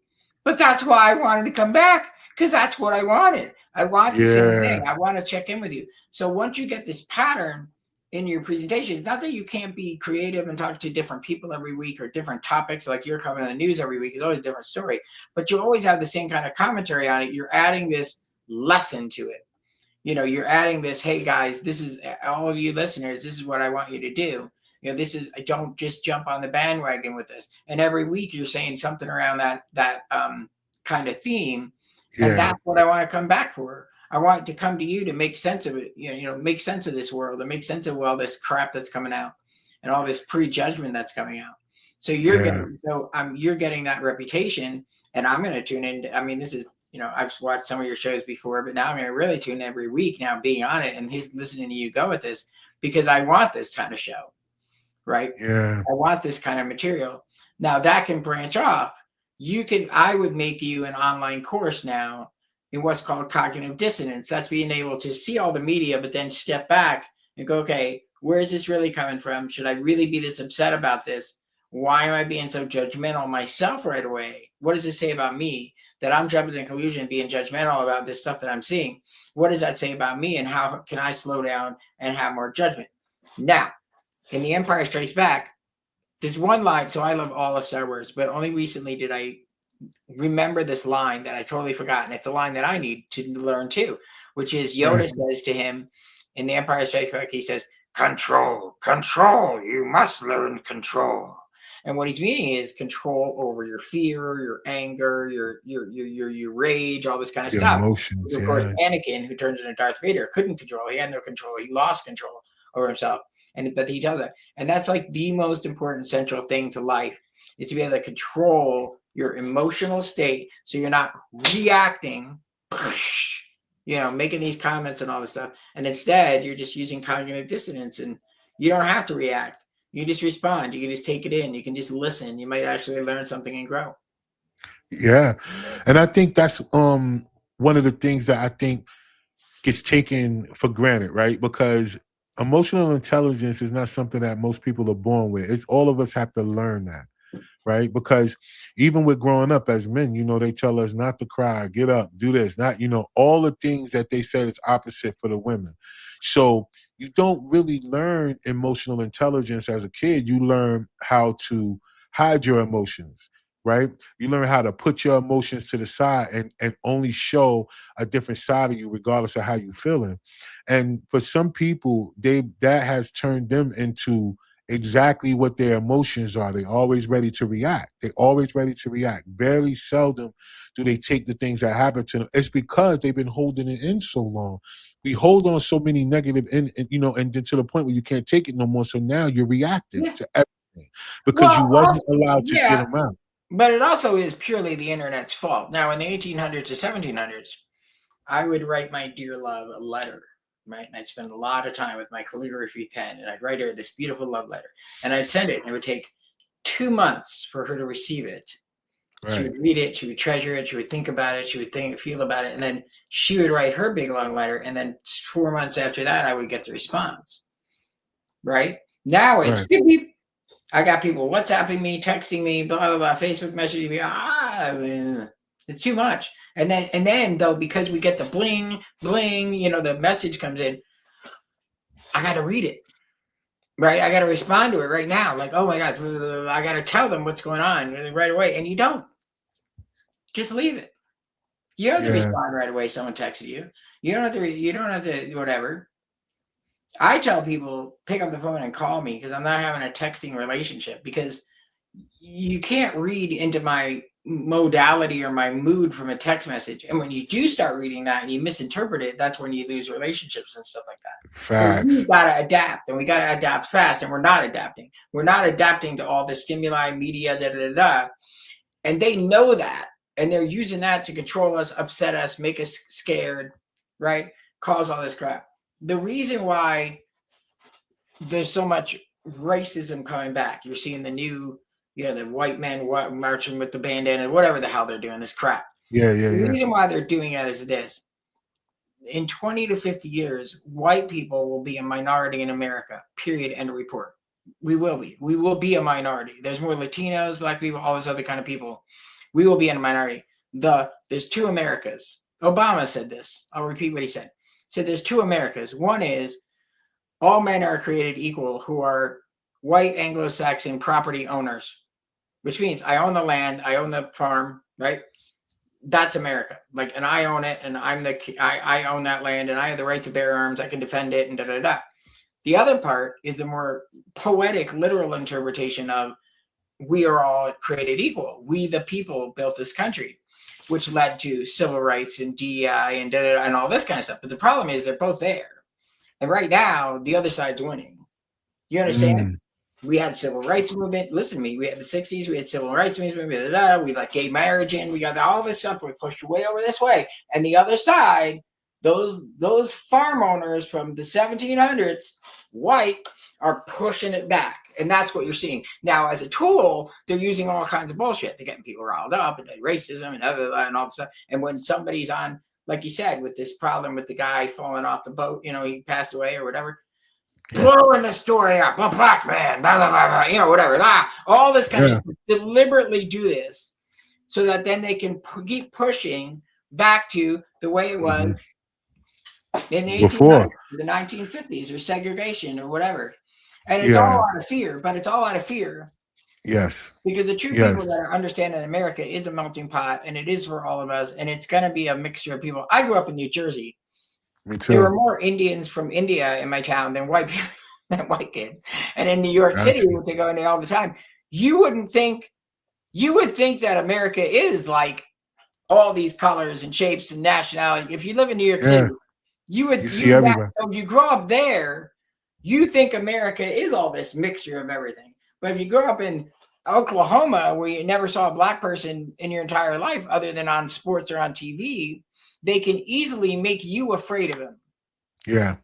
B: But that's why I wanted to come back, because that's what I wanted. I want the same
A: Yeah.
B: thing. I want to check in with you. So once you get this pattern in your presentation, it's not that you can't be creative and talk to different people every week or different topics, like you're covering the news every week is always a different story, but you always have the same kind of commentary on it. You're adding this lesson to it. You're adding this, hey guys, this is all of you listeners, this is what I want you to do. This is, don't just jump on the bandwagon with this. And every week you're saying something around that kind of theme. And
A: Yeah.
B: that's what I want to come back for. I want to come to you to make sense of it, make sense of this world and make sense of all this crap that's coming out and all this prejudgment that's coming out. So
A: Yeah.
B: you're getting that reputation, and I'm going to tune in. I mean, this is, I've watched some of your shows before, but now I'm going to really tune in every week now, being on it and listening to you go with this, because I want this kind of show, right?
A: Yeah.
B: I want this kind of material. Now that can branch off. I would make you an online course now in what's called cognitive dissonance. That's being able to see all the media, but then step back and go, okay, where is this really coming from? Should I really be this upset about this? Why am I being so judgmental myself right away? What does this say about me that I'm jumping to the conclusion and being judgmental about this stuff that I'm seeing? What does that say about me, and how can I slow down and have more judgment? Now, in The Empire Strikes Back, there's one line. So I love all of Star Wars, but only recently did I remember this line that I totally forgot. And it's a line that I need to learn too, which is Yoda says to him in The Empire Strikes Back, he says, control, control, you must learn control. And what he's meaning is control over your fear, your anger, your rage, all this kind of
A: Your
B: stuff.
A: emotions.
B: Of course,
A: Yeah.
B: Anakin, who turns into Darth Vader, couldn't control. He had no control. He lost control over himself. But he tells that. And that's like the most important central thing to life, is to be able to control your emotional state, so you're not reacting, making these comments and all this stuff. And instead, you're just using cognitive dissonance, and you don't have to react. You just respond. You can just take it in. You can just listen. You might actually learn something and grow.
A: Yeah. And I think that's one of the things that I think gets taken for granted, right? Because emotional intelligence is not something that most people are born with. It's all of us have to learn that, right? Because even with growing up as men, they tell us not to cry, get up, do this, not, all the things that they said is opposite for the women. So you don't really learn emotional intelligence as a kid. You learn how to hide your emotions, right? You learn how to put your emotions to the side and only show a different side of you, regardless of how you're feeling. And for some people, that has turned them into exactly what their emotions are. They always ready to react. They always ready to react. Barely seldom do they take the things that happen to them. It's because they've been holding it in so long. We hold on so many negative and then to the point where you can't take it no more. So now you're reacting
B: Yeah.
A: to everything because you
B: Well,
A: wasn't
B: also,
A: allowed to get
B: yeah,
A: them out.
B: but it also is purely the internet's fault. Now, in the 1800s to 1700s, I would write my dear love a letter. right? And I'd spend a lot of time with my calligraphy pen, and I'd write her this beautiful love letter, and I'd send it, and it would take 2 months for her to receive it. She
A: Right.
B: would read it, she would treasure it, she would think about it, she would feel about it, and then she would write her big long letter, and then 4 months after that, I would get the response. Right? Now it's
A: Right.
B: beep, beep. I got people WhatsApping me, texting me, blah blah blah, Facebook messaging me. It's too much. And then though, because we get the bling, bling, the message comes in, I got to read it. Right? I got to respond to it right now. Like, oh my God, I got to tell them what's going on right away. And you don't. Just leave it. You don't have to respond right away. Someone texted you. You don't have to whatever. I tell people, pick up the phone and call me, because I'm not having a texting relationship, because you can't read into my modality or my mood from a text message. And when you do start reading that and you misinterpret it, that's when you lose relationships and stuff like that.
A: Facts.
B: So we got to adapt, and we got to adapt fast, and we're not adapting. We're not adapting to all the stimuli, media, and they know that, and they're using that to control us, upset us, make us scared, right? Cause all this crap. The reason why there's so much racism coming back, you're seeing the new, the white men marching with the bandana, whatever the hell they're doing, this crap.
A: Yeah.
B: The reason why they're doing it is this. In 20 to 50 years, white people will be a minority in America, period, end of report. We will be. We will be a minority. There's more Latinos, Black people, all this other kind of people. We will be in a minority. There's two Americas. Obama said this. I'll repeat what he said. So there's two Americas. One is all men are created equal, who are white Anglo-Saxon property owners, which means I own the land, I own the farm, right? That's America. And I own it, and I own that land, and I have the right to bear arms. I can defend it, and da da da. The other part is the more poetic, literal interpretation of we are all created equal. We, the people, built this country, which led to civil rights and DEI and and all this kind of stuff. But the problem is they're both there. And right now, the other side's winning. You understand? We had civil rights movement. Listen to me. We had the 60s. We had civil rights movement. We let gay marriage in. We got all this stuff. We pushed way over this way. And the other side, those farm owners from the 1700s, white, are pushing it back. And that's what you're seeing. Now, as a tool, they're using all kinds of bullshit. They're getting people riled up, and racism and and all this stuff. And when somebody's on, like you said, with this problem with the guy falling off the boat, he passed away or whatever, blowing the story up, a black man, blah, blah, blah, blah, whatever. All this kind of stuff. Deliberately do this so that then they can keep pushing back to the way it was in the 1800s, the 1950s, or segregation or whatever. And it's all out of fear, but it's all out of fear.
A: Yes.
B: Because the true people that are understanding America is a melting pot, and it is for all of us, and it's going to be a mixture of people. I grew up in New Jersey.
A: Me too.
B: There were more Indians from India in my town than white people, than white kids. And in New York City, they go in there all the time. You would think that America is like all these colors and shapes and nationality. If you live in New York City, you see everybody. You grow up there, you think America is all this mixture of everything. But if you grow up in Oklahoma, where you never saw a black person in your entire life other than on sports or on TV, they can easily make you afraid of them.
A: Yeah.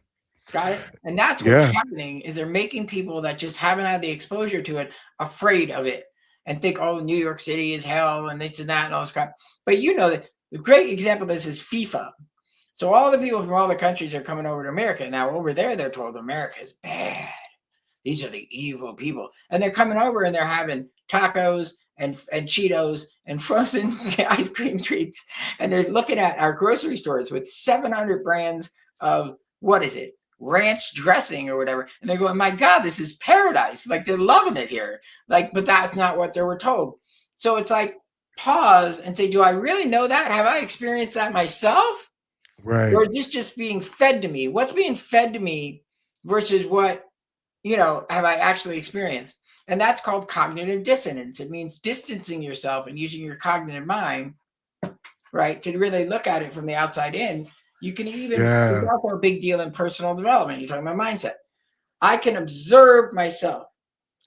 B: Got it? And that's what's happening, is they're making people that just haven't had the exposure to it afraid of it and think, oh, New York City is hell and this and that and all this crap. But that the great example of this is FIFA. So all the people from all the countries are coming over to America. Now over there, they're told America is bad. These are the evil people. And they're coming over and they're having tacos and Cheetos and frozen ice cream treats. And they're looking at our grocery stores with 700 brands of, what is it, ranch dressing or whatever. And they're going, my God, this is paradise. Like, they're loving it here. But that's not what they were told. So it's like, pause and say, do I really know that? Have I experienced that myself?
A: Right.
B: Or is this just being fed to me? What's being fed to me versus what, have I actually experienced? And that's called cognitive dissonance. It means distancing yourself and using your cognitive mind, right, to really look at it from the outside in. You can even, it's also a big deal in personal development. You're talking about mindset. I can observe myself.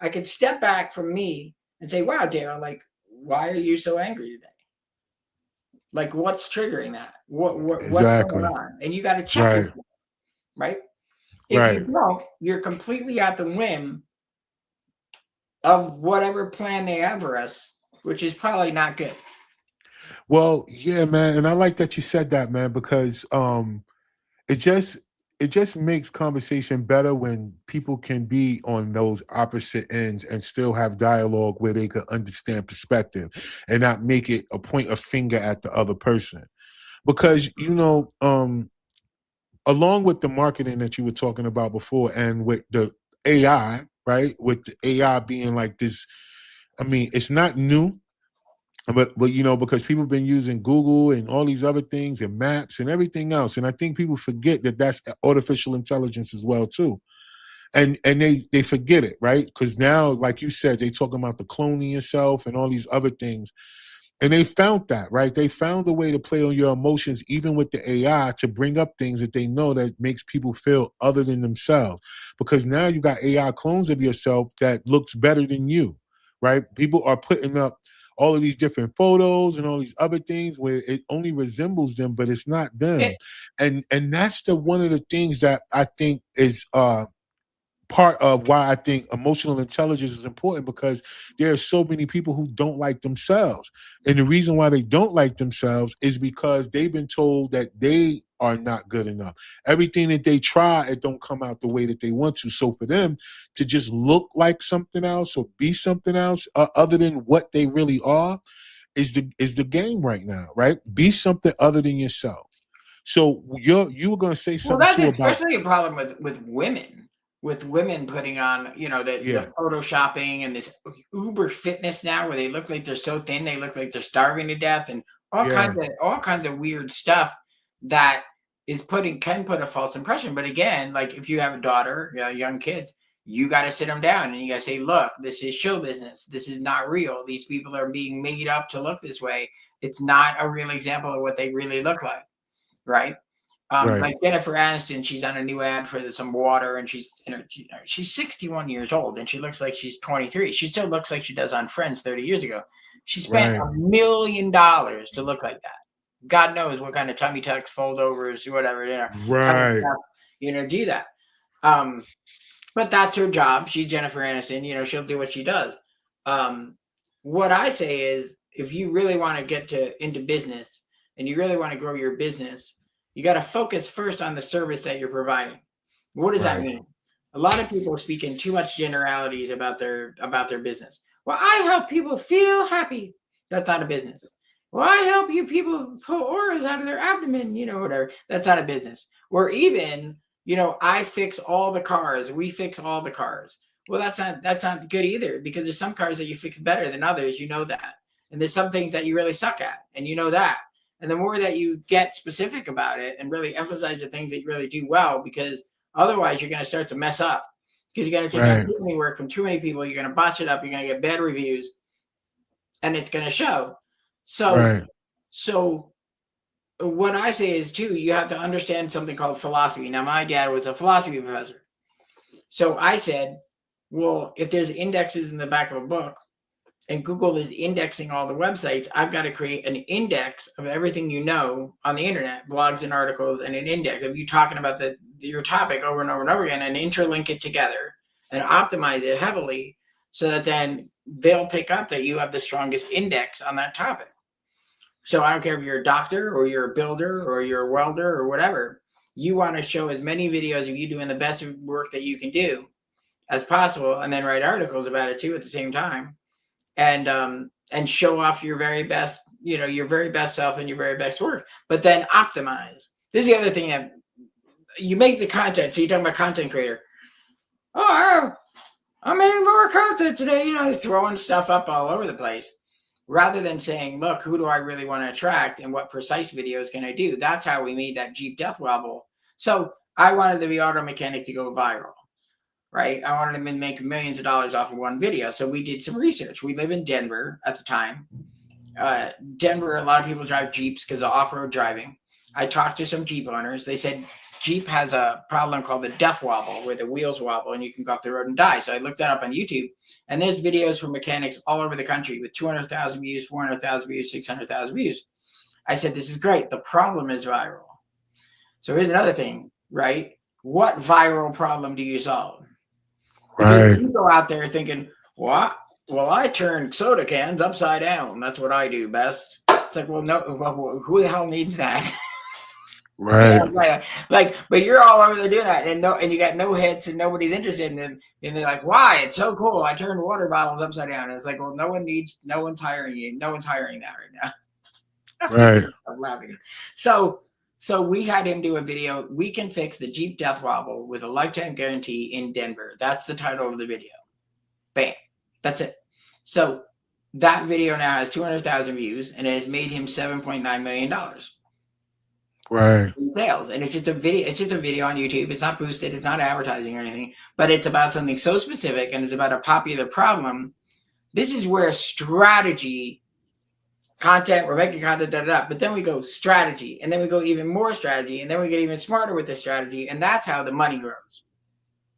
B: I can step back from me and say, wow, Darrell, why are you so angry today? What's triggering that? What's going on? And you got to check yourself. right? If you
A: Right.
B: don't, you're completely at the whim of whatever plan they have for us, which is probably not good.
A: Well, yeah, man, and I like that you said that, man, because it just it just makes conversation better when people can be on those opposite ends and still have dialogue where they could understand perspective and not make it a point of finger at the other person. Because along with the marketing that you were talking about before and with the AI, right? With the AI being like this, I mean, it's not new, but because people have been using Google and all these other things and maps and everything else, and I think people forget that that's artificial intelligence as well too, and they forget it, right? Because now, like you said, they talking about the cloning yourself and all these other things, and they found that, right? They found a way to play on your emotions, even with the AI, to bring up things that they know that makes people feel other than themselves. Because now you got AI clones of yourself that looks better than you, right? People are putting up all of these different photos and all these other things where it only resembles them, but it's not
B: It,
A: them. And that's the one of the things that I think is part of why I think emotional intelligence is important, because there are so many people who don't like themselves. And the reason why they don't like themselves is because they've been told that they are not good enough. Everything that they try, it don't come out the way that they want to. So for them to just look like something else or be something else other than what they really are is the game right now, right? Be something other than yourself. So you were going to say
B: well,
A: something
B: that's
A: too about,
B: especially a problem with women putting on, the
A: yeah,
B: photoshopping and this uber fitness now, where they look like they're so thin they look like they're starving to death, and
A: yeah,
B: all kinds of weird stuff that can put a false impression. But again, like if you have a daughter, young kids, you got to sit them down and you got to say, look, this is show business. This is not real. These people are being made up to look this way. It's not a real example of what they really look like, right?
A: right,
B: Like Jennifer Aniston, she's on a new ad for some water, and she's 61 years old, and she looks like she's 23. She still looks like she does on Friends 30 years ago. She spent
A: right,
B: $1 million to look like that. God knows what kind of tummy tucks, foldovers, whatever, kind of
A: right.
B: stuff, do that. Um, but that's her job. She's Jennifer Aniston. She'll do what she does. Um, what I say is, if you really want to get into business and you really want to grow your business, you got to focus first on the service that you're providing. What does that
A: Right.
B: mean? A lot of people speak in too much generalities about their business. Well, I help people feel happy. That's not a business. Well, I help you people pull auras out of their abdomen, whatever. That's not a business. Or even, I fix all the cars. We fix all the cars. Well, that's not good either, because there's some cars that you fix better than others. You know that. And there's some things that you really suck at, and you know that. And the more that you get specific about it and really emphasize the things that you really do well, because otherwise you're going to start to mess up, because you're going to take on
A: Right.
B: too many work from too many people. You're going to botch it up. You're going to get bad reviews, and it's going to show. So,
A: Right.
B: so what I say is too, you have to understand something called philosophy. Now, my dad was a philosophy professor. So I said, well, if there's indexes in the back of a book and Google is indexing all the websites, I've got to create an index of everything on the internet, blogs and articles, and an index of you talking about your topic over and over and over again, and interlink it together and optimize it heavily, so that then they'll pick up that you have the strongest index on that topic. So I don't care if you're a doctor or you're a builder or you're a welder or whatever, you want to show as many videos of you doing the best work that you can do as possible, and then write articles about it too at the same time, and show off your very best, your very best self and your very best work. But then optimize. This is the other thing, that you make the content. So you're talking about content creator. Oh, I made more content today. Throwing stuff up all over the place, rather than saying, look, who do I really want to attract, and what precise videos can I do? That's how we made that Jeep Death Wobble. So I wanted the auto mechanic to go viral. Right? I wanted him to make millions of dollars off of one video. So we did some research. We live in Denver at the time. Denver, a lot of people drive Jeeps because of off-road driving. I talked to some Jeep owners. They said Jeep has a problem called the death wobble, where the wheels wobble and you can go off the road and die. So I looked that up on YouTube, and there's videos from mechanics all over the country with 200,000 views, 400,000 views, 600,000 views. I said, this is great. The problem is viral. So here's another thing, right? what viral problem do you solve? Because
A: Right.
B: you go out there thinking, what? Well, I turn soda cans upside down. That's what I do best. It's like, well, no, well, who the hell needs that?
A: Right.
B: But you're all over there doing that, and you got no hits, and nobody's interested in it. And they're like, why? It's so cool. I turned water bottles upside down. And it's like, well, no one's hiring you. No one's hiring that right now.
A: Right.
B: I'm laughing. So we had him do a video. We can fix the Jeep death wobble with a lifetime guarantee in Denver. That's the title of the video. Bam. That's it. So that video now has 200,000 views, and it has made him $7.9 million
A: Right.
B: in sales. And it's just a video. It's just a video on YouTube. It's not boosted. It's not advertising or anything. But it's about something so specific, and it's about a popular problem. This is where strategy, content, we're making content, but then we go strategy, and then we go even more strategy, and then we get even smarter with the strategy, and that's how the money grows,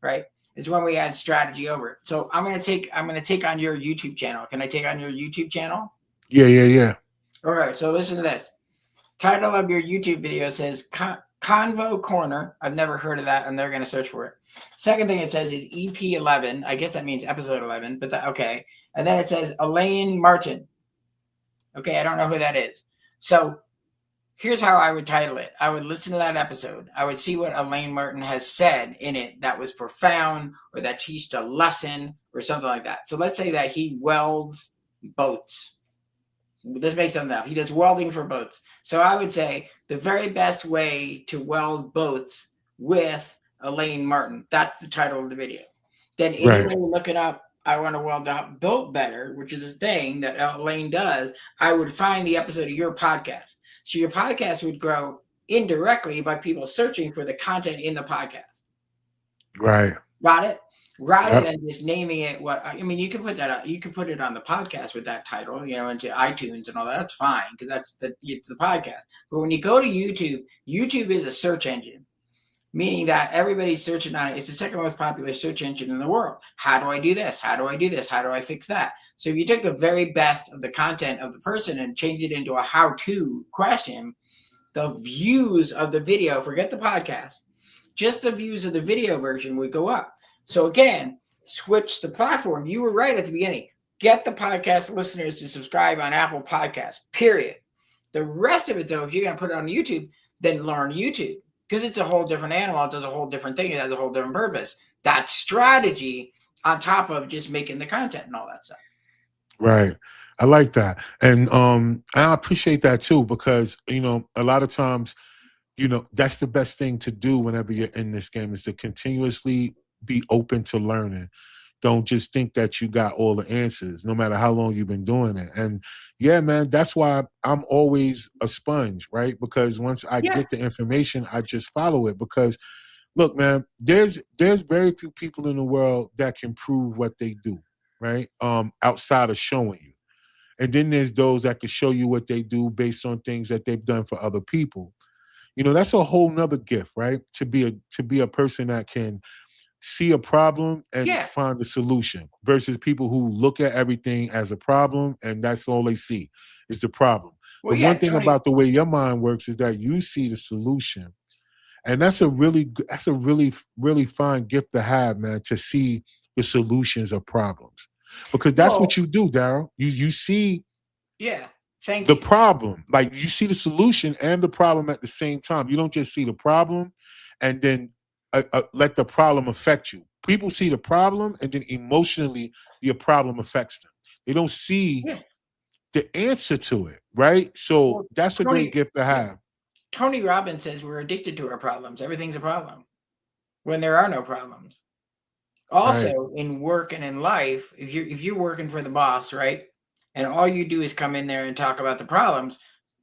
B: right? Is when we add strategy over it. So I'm gonna take on your YouTube channel. Can I take on your YouTube channel?
A: Yeah.
B: All right. So listen to this. Title of your YouTube video says Convo Corner. I've never heard of that, and they're gonna search for it. Second thing it says is EP11. I guess that means episode 11, but okay. And then it says Elaine Martin. Okay, I don't know who that is. So here's how I would title it. I would listen to that episode. I would see what Elaine Martin has said in it that was profound or that teached a lesson or something like that. So let's say that he welds boats. Let's make something up. He does welding for boats. So I would say the very best way to weld boats with Elaine Martin. That's the title of the video. Then anybody looking up, I want to weld out boat better, which is a thing that Elaine does, I would find the episode of your podcast. So your podcast would grow indirectly by people searching for the content in the podcast.
A: Right.
B: Got it? Rather than just naming it you can put that up, you can put it on the podcast with that title, into iTunes and all that. That's fine because it's the podcast. But when you go to YouTube, YouTube is a search engine, meaning that everybody's searching on it. It's the second most popular search engine in the world. How do I do this? How do I do this? How do I fix that? So if you took the very best of the content of the person and changed it into a how-to question, the views of the video, forget the podcast, just the views of the video version would go up. So again, switch the platform. You were right at the beginning. Get the podcast listeners to subscribe on Apple Podcasts, period. The rest of it, though, if you're going to put it on YouTube, then learn YouTube because it's a whole different animal. It does a whole different thing. It has a whole different purpose. That's strategy on top of just making the content and all that stuff.
A: Right. I like that. And I appreciate that too, because, a lot of times, that's the best thing to do whenever you're in this game is to continuously be open to learning. Don't just think that you got all the answers, no matter how long you've been doing it. And yeah, man, that's why I'm always a sponge, right? Because once I get the information, I just follow it. Because look, man, there's very few people in the world that can prove what they do, right? Outside of showing you. And then there's those that can show you what they do based on things that they've done for other people. That's a whole nother gift, right? To be a person that can see a problem and find a solution versus people who look at everything as a problem and that's all they see is the problem. Well, the one thing about the way your mind works is that you see the solution. And that's a really, really fine gift to have, man, to see the solutions of problems. Because that's what you do, Darrell. You see the problem. Like you see the solution and the problem at the same time. You don't just see the problem and then let the problem affect you. People see the problem and then emotionally the problem affects them. They don't see the answer to it, right? So that's a great gift to have.
B: Tony Robbins says we're addicted to our problems. Everything's a problem when there are no problems. Also, in work and in life, if you're working for the boss, right, and all you do is come in there and talk about the problems,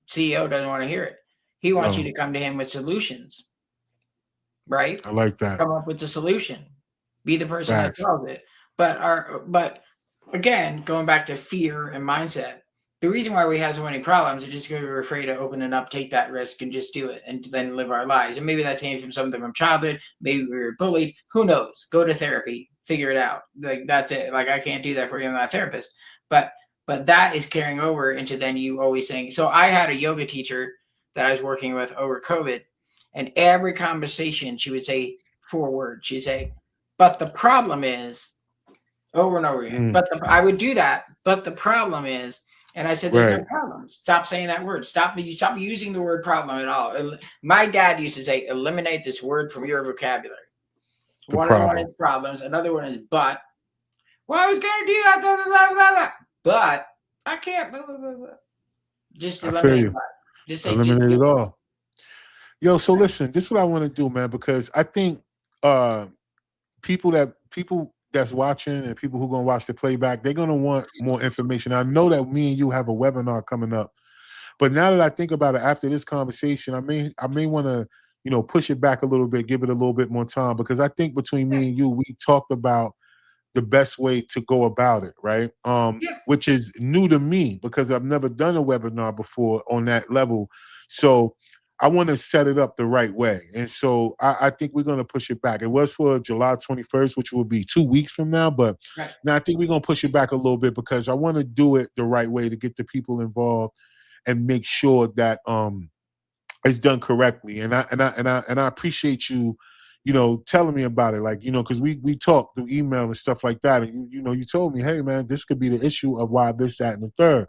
B: CEO doesn't want to hear it. He wants you to come to him with solutions. Right?
A: I like that.
B: Come up with the solution. Be the person that solves it. But again, going back to fear and mindset, the reason why we have so many problems is just because we're afraid to open it up, take that risk, and just do it, and then live our lives. And maybe that came from something from childhood. Maybe we were bullied. Who knows? Go to therapy. Figure it out. Like that's it. Like I can't do that for you. I'm not a therapist. But that is carrying over into then you always saying. So I had a yoga teacher that I was working with over COVID. And every conversation, she would say, 4 words. She'd say, but the problem is, over and over again.
A: Mm,
B: But I would do that. But the problem is, and I said, there's no
A: right.
B: problem. Stop saying that word. Stop using the word problem at all. My dad used to say, eliminate this word from your vocabulary.
A: The
B: One
A: problem.
B: is problems. Another one is but. Well, I was going to do that, blah, blah, blah, blah, blah. But I can't. Blah, blah, blah, blah. Just
A: I feel
B: eliminate
A: you.
B: but. Just say just
A: Eliminate
B: do
A: it
B: it.
A: all. Yo, so
B: Right.
A: listen, this is what I want to do, man, because I think uh people that's watching and people who gonna watch the playback, they're gonna want more information. I know that me and you have a webinar coming up, but now that I think about it, after this conversation, I may want to push it back a little bit, give it a little bit more time because I think between
B: Yeah.
A: me and you, we talked about the best way to go about it, right?
B: Yeah.
A: Which is new to me because I've never done a webinar before on that level. So I want to set it up the right way. And so I think we're going to push it back. It was for July 21st, which will be 2 weeks from now. But
B: Right.
A: now I think we're going to push it back a little bit because I want to do it the right way to get the people involved and make sure that it's done correctly. And I appreciate you, telling me about it. Like, because we talked through email and stuff like that. And you told me, hey man, this could be the issue of why this, that, and the third.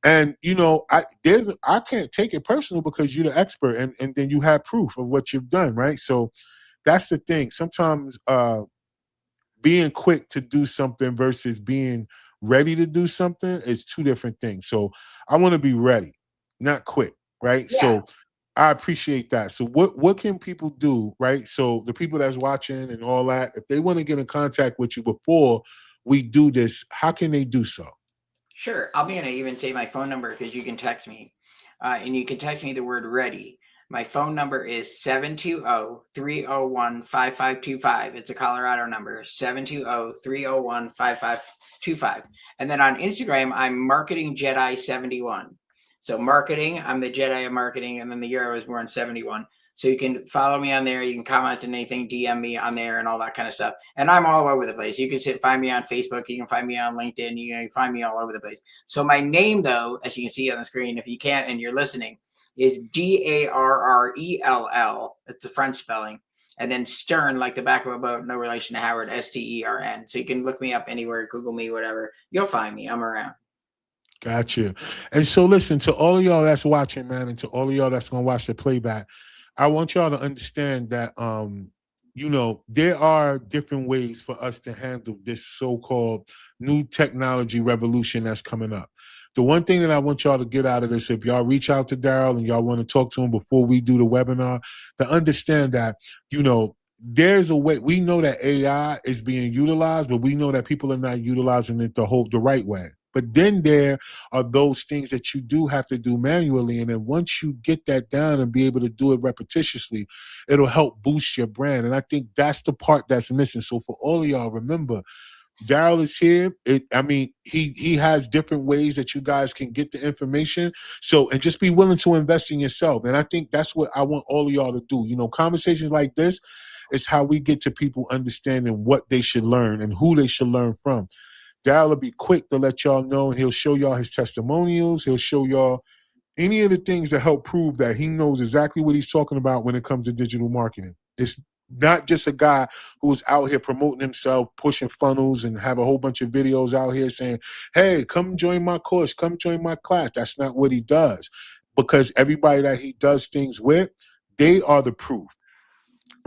A: And I can't take it personal because you're the expert and then you have proof of what you've done, right? So that's the thing. Sometimes being quick to do something versus being ready to do something is two different things. So I want to be ready, not quick, right?
B: Yeah.
A: So I appreciate that. So what can people do, right? So the people that's watching and all that, if they want to get in contact with you before we do this, how can they do so?
B: Sure. I'll be going to even say my phone number because you can text me. And you can text me the word ready. My phone number is 720-301-5525. It's a Colorado number, 720-301-5525. And then on Instagram, I'm Marketing Jedi 71. So marketing, I'm the Jedi of marketing, and then the year I was born, 71. So you can follow me on there. You can comment on anything, DM me on there, and all that kind of stuff. And I'm all over the place. You can find me on Facebook. You can find me on LinkedIn. You can find me all over the place. So my name, though, as you can see on the screen, if you can't and you're listening, is Darrell. That's the French spelling. And then Stern, like the back of a boat, no relation to Howard, Stern. So you can look me up anywhere, Google me, whatever. You'll find me. I'm around.
A: Gotcha. And so listen, to all of y'all that's watching, man, and to all of y'all that's gonna watch the playback, I want y'all to understand that there are different ways for us to handle this so-called new technology revolution that's coming up. The one thing that I want y'all to get out of this, if y'all reach out to Darrell and y'all want to talk to him before we do the webinar, to understand that, there's a way. We know that AI is being utilized, but we know that people are not utilizing it the right way. But then there are those things that you do have to do manually. And then once you get that down and be able to do it repetitiously, it'll help boost your brand. And I think that's the part that's missing. So for all of y'all, remember, Darrell is here. He has different ways that you guys can get the information. So, and just be willing to invest in yourself. And I think that's what I want all of y'all to do. Conversations like this is how we get to people understanding what they should learn and who they should learn from. Darrell will be quick to let y'all know, and he'll show y'all his testimonials. He'll show y'all any of the things that help prove that he knows exactly what he's talking about when it comes to digital marketing. It's not just a guy who's out here promoting himself, pushing funnels, and have a whole bunch of videos out here saying, hey, come join my course, come join my class. That's not what he does. Because everybody that he does things with, they are the proof.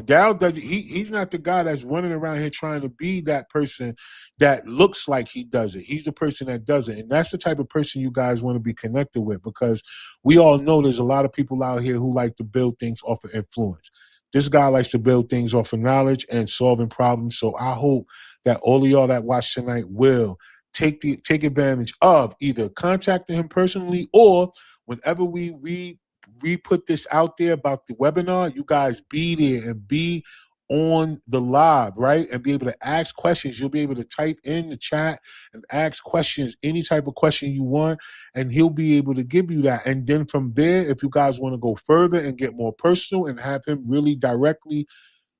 A: Darrell does he's not the guy that's running around here trying to be that person that looks like he does it. He's the person that does it. And that's the type of person you guys want to be connected with, because we all know there's a lot of people out here who like to build things off of influence. This guy likes to build things off of knowledge and solving problems. So I hope that all of y'all that watch tonight will take advantage of either contacting him personally, or whenever we put this out there about the webinar, you guys be there and be on the live, right? And be able to ask questions. You'll be able to type in the chat and ask questions, any type of question you want, and he'll be able to give you that. And then from there, if you guys want to go further and get more personal and have him really directly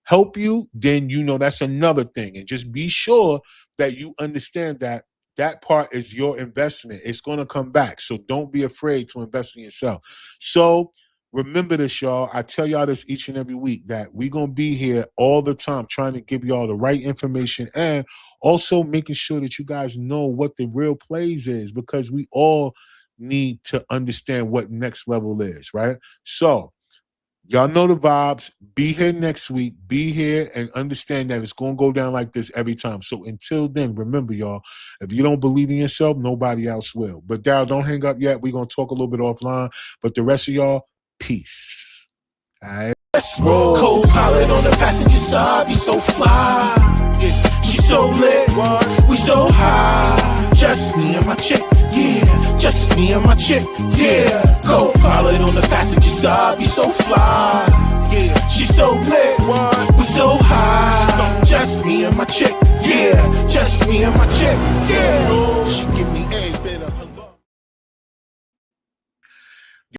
A: help you, then that's another thing. And just be sure that you understand that that part is your investment. It's going to come back. So don't be afraid to invest in yourself. So Remember this, y'all. I tell y'all this each and every week that we're going to be here all the time trying to give y'all the right information and also making sure that you guys know what the real plays is, because we all need to understand what next level is, right? So, y'all know the vibes. Be here next week. Be here and understand that it's going to go down like this every time. So until then, remember, y'all, if you don't believe in yourself, nobody else will. But Darrell, don't hang up yet. We're going to talk a little bit offline. But the rest of y'all, peace. All right.
C: Let's roll. Co-pilot on the passenger side, be so fly. Yeah. She so lit, we so high. Just me and my chick, yeah. Just me and my chick, yeah. Co-pilot on the passenger side, be so fly. Yeah. She so lit, we so high. Just me and my chick, yeah. Just me and my chick, yeah. She give me everything.